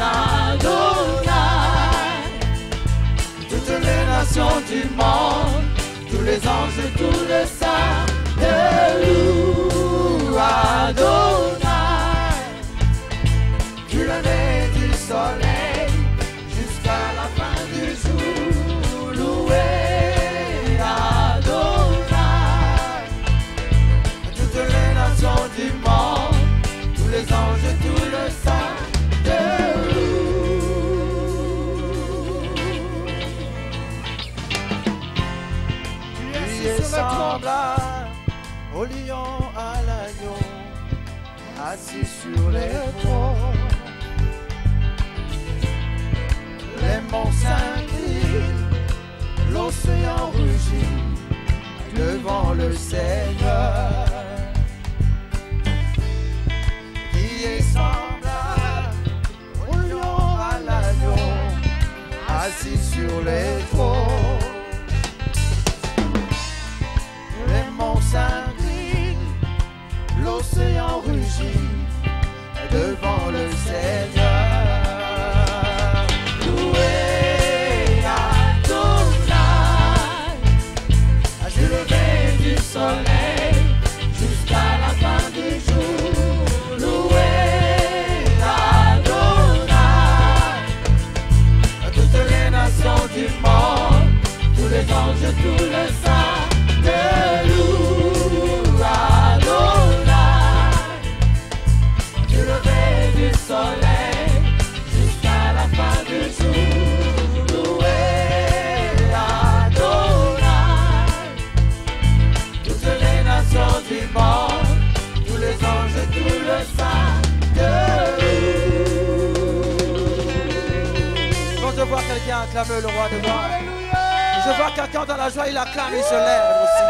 Adonai, toutes les nations du monde, tous les anges, tous les saints, de loup Adonai, du lever du soleil jusqu'à la fin du jour. au lion, à l'agneau, assis sur les trônes. Les monts s'inclinent, l'océan rugit devant le Seigneur, qui est semblable au lion, à l'agneau, assis sur les trônes. Les monts s'inclinent, l'océan rugit devant le Seigneur. Loué Adonai, du lever du soleil jusqu'à la fin du jour. Loué Adonai, toutes les nations du monde, tous les anges, tous les saints te louent. Adonai, du lever du soleil jusqu'à la fin du jour. Loué Adonai, toutes les nations du monde, tous les anges, tous les saints te louent. Quand je vois quelqu'un acclamer le roi de gloire, je vois quelqu'un dans la joie, il acclame, il se lève aussi.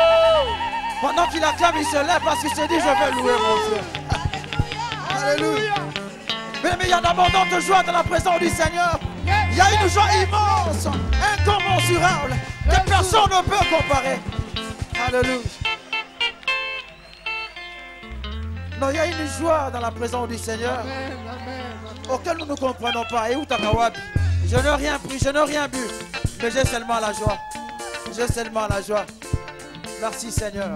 Pendant qu'il acclame, il se lève parce qu'il se dit, je vais louer mon Dieu. Alléluia. Mais il y a d'abondantes joie dans la présence du Seigneur. Il y a une joie immense, incommensurable, que personne ne peut comparer. Alléluia. Non, il y a une joie dans la présence du Seigneur auquel nous ne comprenons pas. Et où Takawabi, je n'ai rien pris, je n'ai rien bu, mais j'ai seulement la joie. J'ai seulement la joie. Merci Seigneur.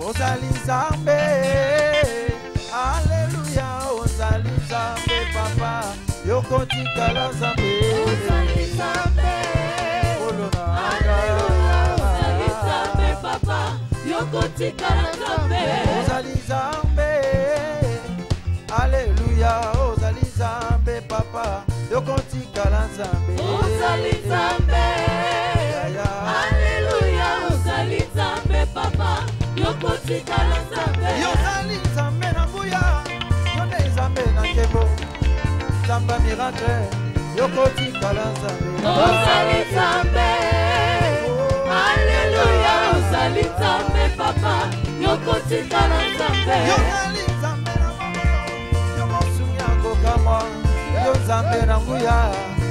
Ozali Nzambe, Alléluia. Ozali Nzambe Papa, Yokoti Kala Nzambe. Ozali Nzambe, Alléluia. Ozali Nzambe Papa, Yokoti Kala Nzambe. Ozali Nzambe, Alléluia. Ozali Nzambe Papa, Yokoti Kala Nzambe. Ozali Nzambe, Alléluia. Ozali Nzambe Papa, Yokoti Kala Nzambe. Yozali Nzambe na Nguya, Yone Nzambe na Nkebo, Nzamba miracle, Yokoti Kala Nzambe. Ozali Nzambe, Alléluia. Ozali Nzambe Papa, Yokoti Kala Nzambe. Yozali Nzambe na Nguya, Yomosunya Kokamwa, Yozambe na Nguya,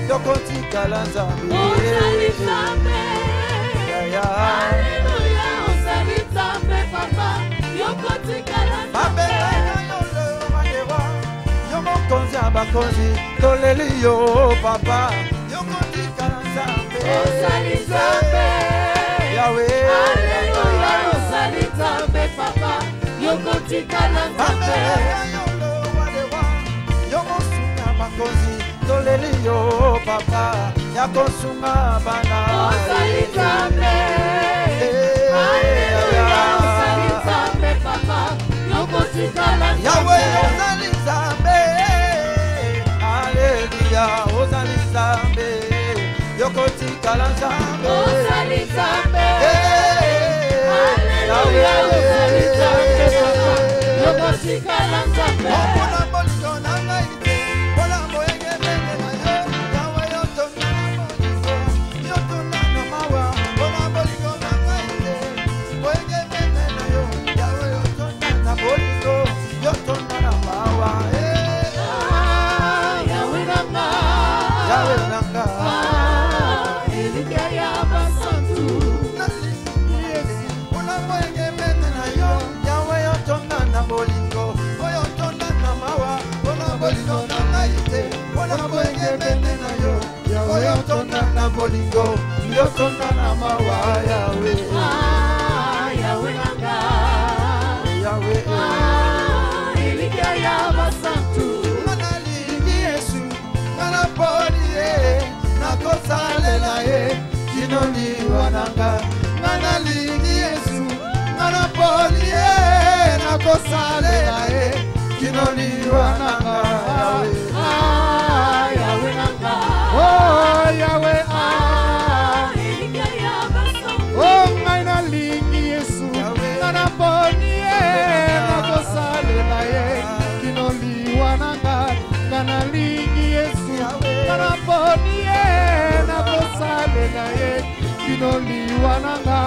Yokoti Kala Nzambe. Ozali Nzambe, Alléluia. Ozali Nzambe Papa, Yokoti Kala Nzambe. Yomokonzi abakonzi, toleli yo Papa, Yokoti Kala Nzambe. Ozali Nzambe, Yahweh, Alléluia. Ozali Nzambe Papa, Yokoti Kala Nzambe. Yomosunga makonzi, toleli yo Papa, Yakosunga bana. Ozali Nzambe, Alléluia. Ozali Nzambe Papa, Yokoti Kala Nzambe. Yahweh, Ozali Nzambe, Alléluia. Ozali Nzambe, Yokoti Kala Nzambe. Ozali Nzambe, Alléluia. Ozali Nzambe Papa, Yokoti Kala Nzambe. Bolingo, yotona na mawa Yahweh, Yahweh nanga, Yahweh, ilika ya basantu, manali Yesu, manapoli na kosalela kinoni wananga, manali Yesu, manapoli na kosalela kinoni wananga, Yahweh nanga, oh Yahweh, oh maina lingi Yesu, manapoli naponi ye nakosalela ye kino liwa nanga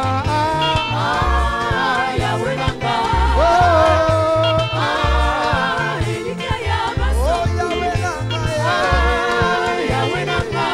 Yawe nanga Elika ya baso Yawe nanga Yawe nanga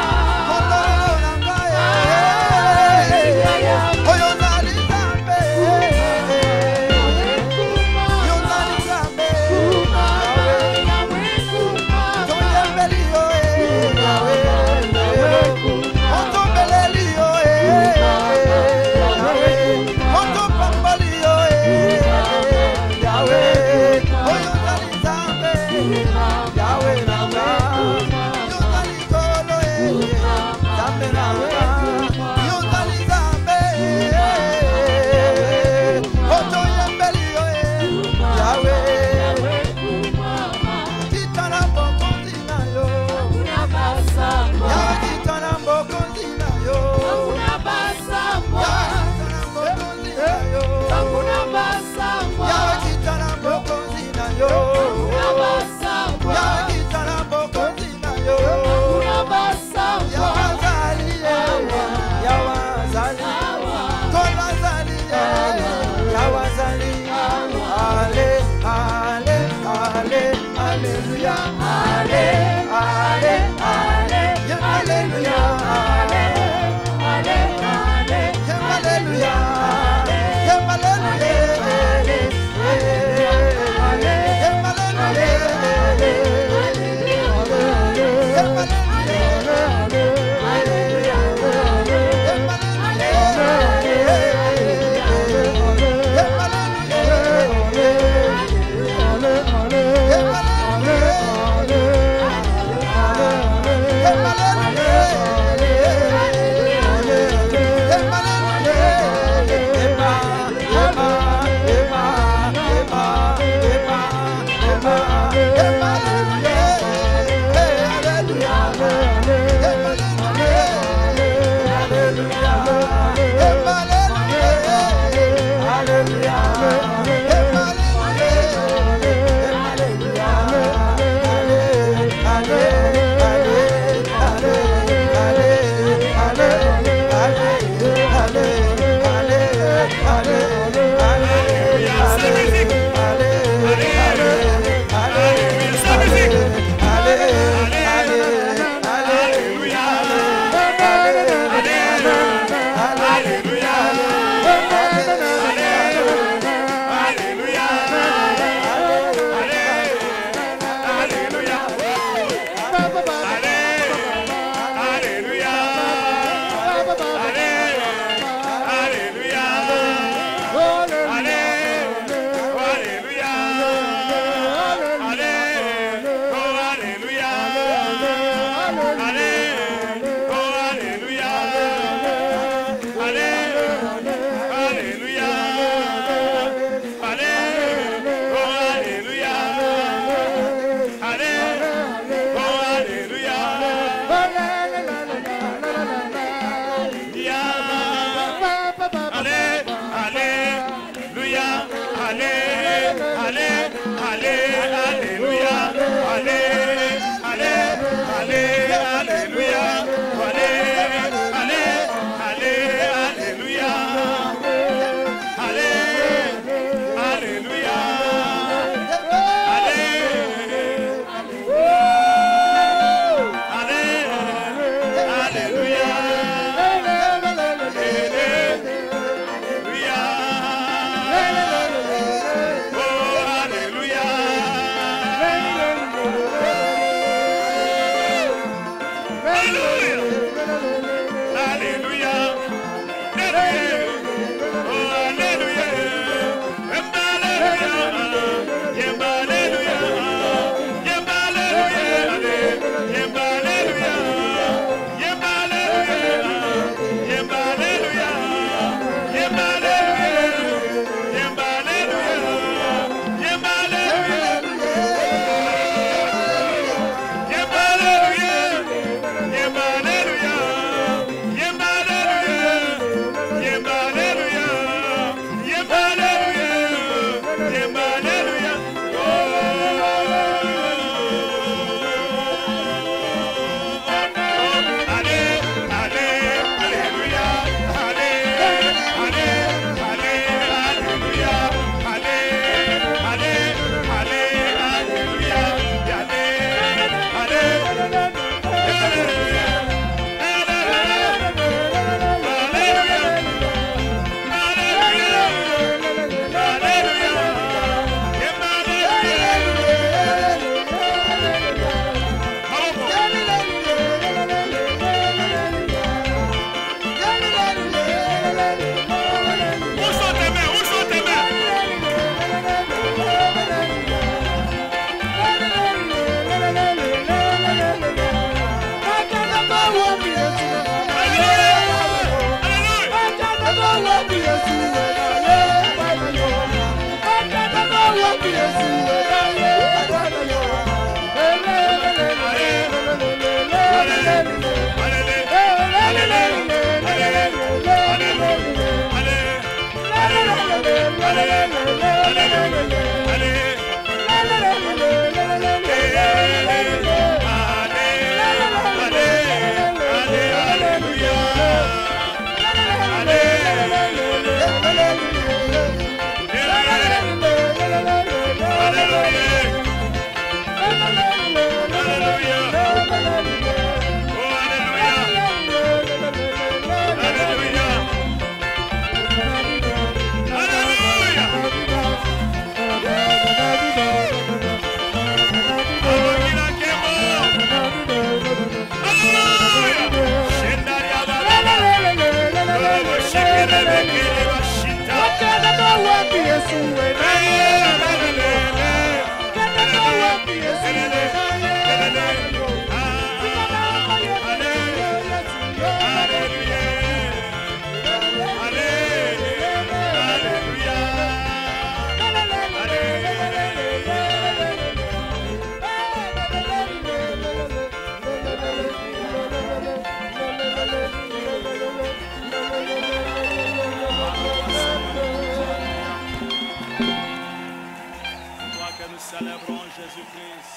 Célébrons Jésus-Christ.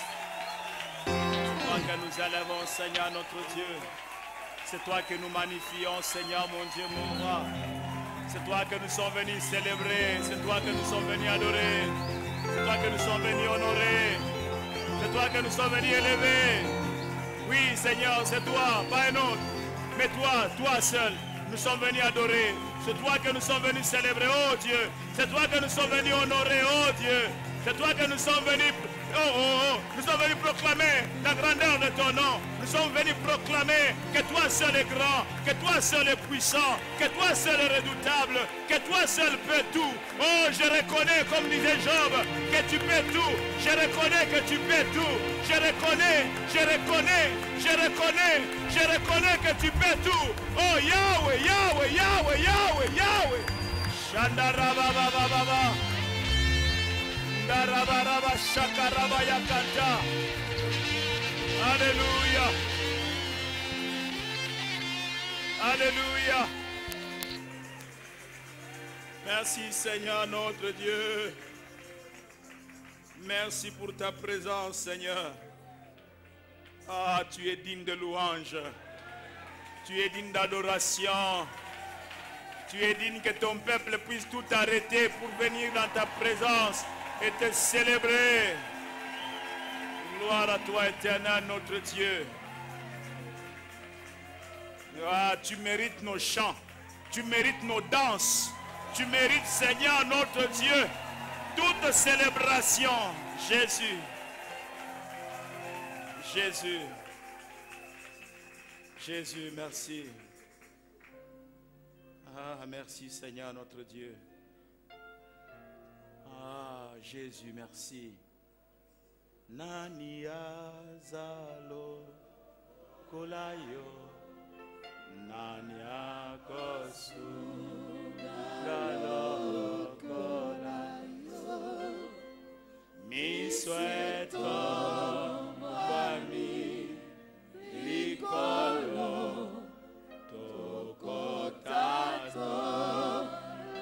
C'est toi que nous élevons, Seigneur notre Dieu. C'est toi que nous magnifions, Seigneur mon Dieu, mon roi. C'est toi que nous sommes venus célébrer. C'est toi que nous sommes venus adorer. C'est toi que nous sommes venus honorer. C'est toi que nous sommes venus élever. Oui, Seigneur, c'est toi, pas un autre. Mais toi seul, nous sommes venus adorer. C'est toi que nous sommes venus célébrer, oh Dieu. C'est toi que nous sommes venus honorer, oh Dieu. C'est toi que nous sommes venus, nous sommes venus proclamer la grandeur de ton nom. Nous sommes venus proclamer que toi seul est grand, que toi seul est puissant, que toi seul est redoutable, que toi seul peux tout. Oh, je reconnais, comme disait Job, que tu peux tout. Je reconnais que tu peux tout. Je reconnais que tu peux tout. Oh, Yahweh, Yahweh, Yahweh, Yahweh, Yahweh. Shandarababababa. Darabaraba shakaraba yakanta. Alléluia. Alléluia. Merci Seigneur notre Dieu. Merci pour ta présence Seigneur. Ah, tu es digne de louange. Tu es digne d'adoration. Tu es digne que ton peuple puisse tout arrêter pour venir dans ta présence et te célébrer. Gloire à toi, éternel, notre Dieu. Ah, tu mérites nos chants, tu mérites nos danses, tu mérites, Seigneur, notre Dieu, toute célébration. Jésus, Jésus, Jésus, merci. Ah, merci, Seigneur, notre Dieu. Ah, Jésus, merci. Nani azalo kolayo, nani akosu galo kolayo. Mi souhaite mi likolo tokotato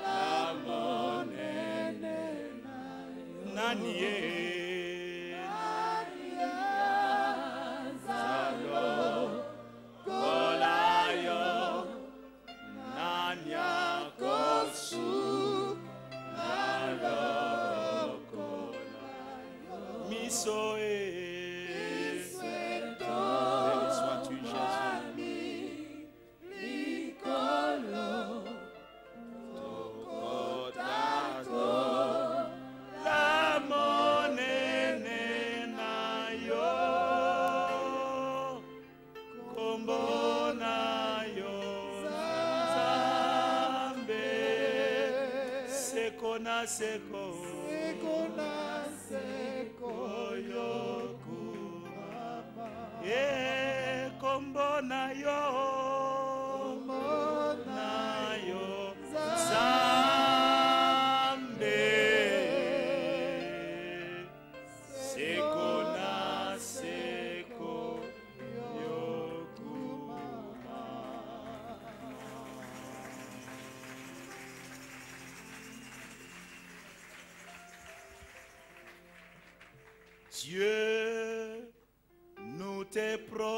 amonene nanie. Seko yoku ye kombo na yo Zambe seko na seko yoku. Dieu, nous te proclamons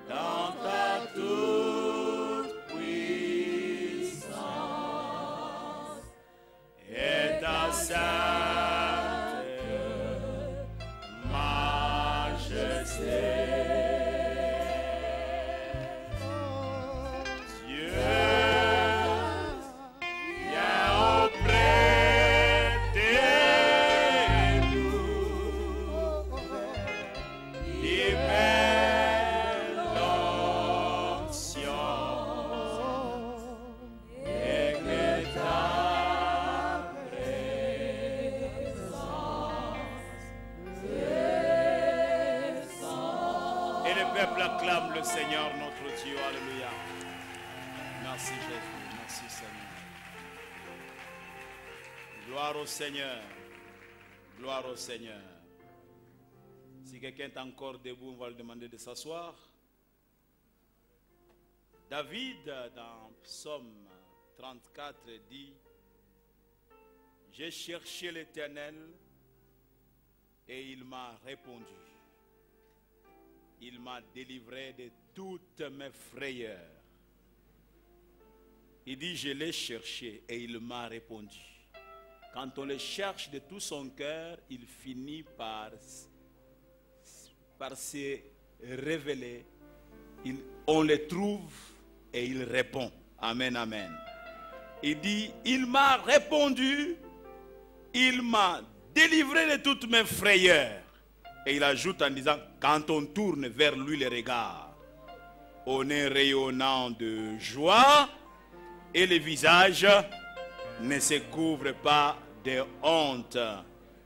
dans ta toute puissance et ta sainte peuple acclame le Seigneur notre Dieu. Alléluia. Merci Jésus. Merci Seigneur. Gloire au Seigneur. Gloire au Seigneur. Si quelqu'un est encore debout, on va lui demander de s'asseoir. David, dans Psaume 34, dit: j'ai cherché l'Éternel et il m'a répondu. Il m'a délivré de toutes mes frayeurs. Il dit: je l'ai cherché et il m'a répondu. Quand on le cherche de tout son cœur, il finit par se révéler. On le trouve et il répond. Amen, amen. Il dit: il m'a répondu, il m'a délivré de toutes mes frayeurs. Et il ajoute en disant: quand on tourne vers lui les regards, on est rayonnant de joie et le visage ne se couvre pas de honte.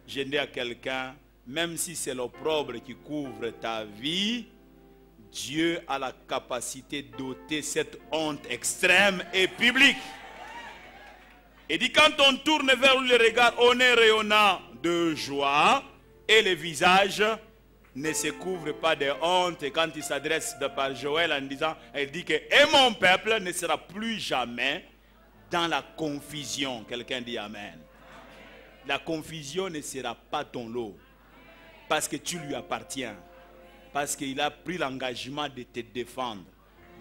Je dis à quelqu'un, même si c'est l'opprobre qui couvre ta vie, Dieu a la capacité d'ôter cette honte extrême et publique. Il dit: quand on tourne vers lui le regard, on est rayonnant de joie et le visage ne se couvre pas de honte. Et quand il s'adresse par Joël en disant, elle dit que et mon peuple ne sera plus jamais dans la confusion. Quelqu'un dit amen. La confusion ne sera pas ton lot, parce que tu lui appartiens, parce qu'il a pris l'engagement de te défendre,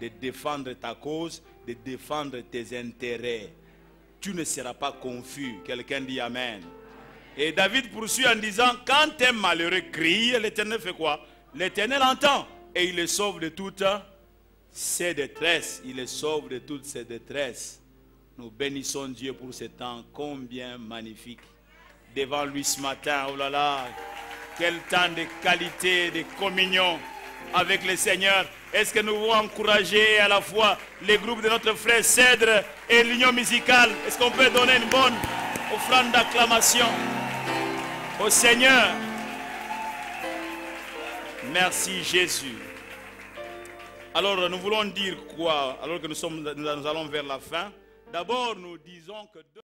de défendre ta cause, de défendre tes intérêts. Tu ne seras pas confus. Quelqu'un dit amen. Et David poursuit en disant: quand un malheureux crie, l'Éternel fait quoi? L'Éternel entend et il le sauve de toutes ses détresses. Il le sauve de toutes ses détresses. Nous bénissons Dieu pour ce temps combien magnifique devant lui ce matin. Oh là là, quel temps de qualité, de communion avec le Seigneur. Est-ce que nous voulons encourager à la fois les groupes de notre frère Cèdre et l'union musicale? Est-ce qu'on peut donner une bonne offrande d'acclamation au Seigneur? Merci Jésus. Alors nous voulons dire quoi? Alors que nous allons vers la fin. D'abord nous disons que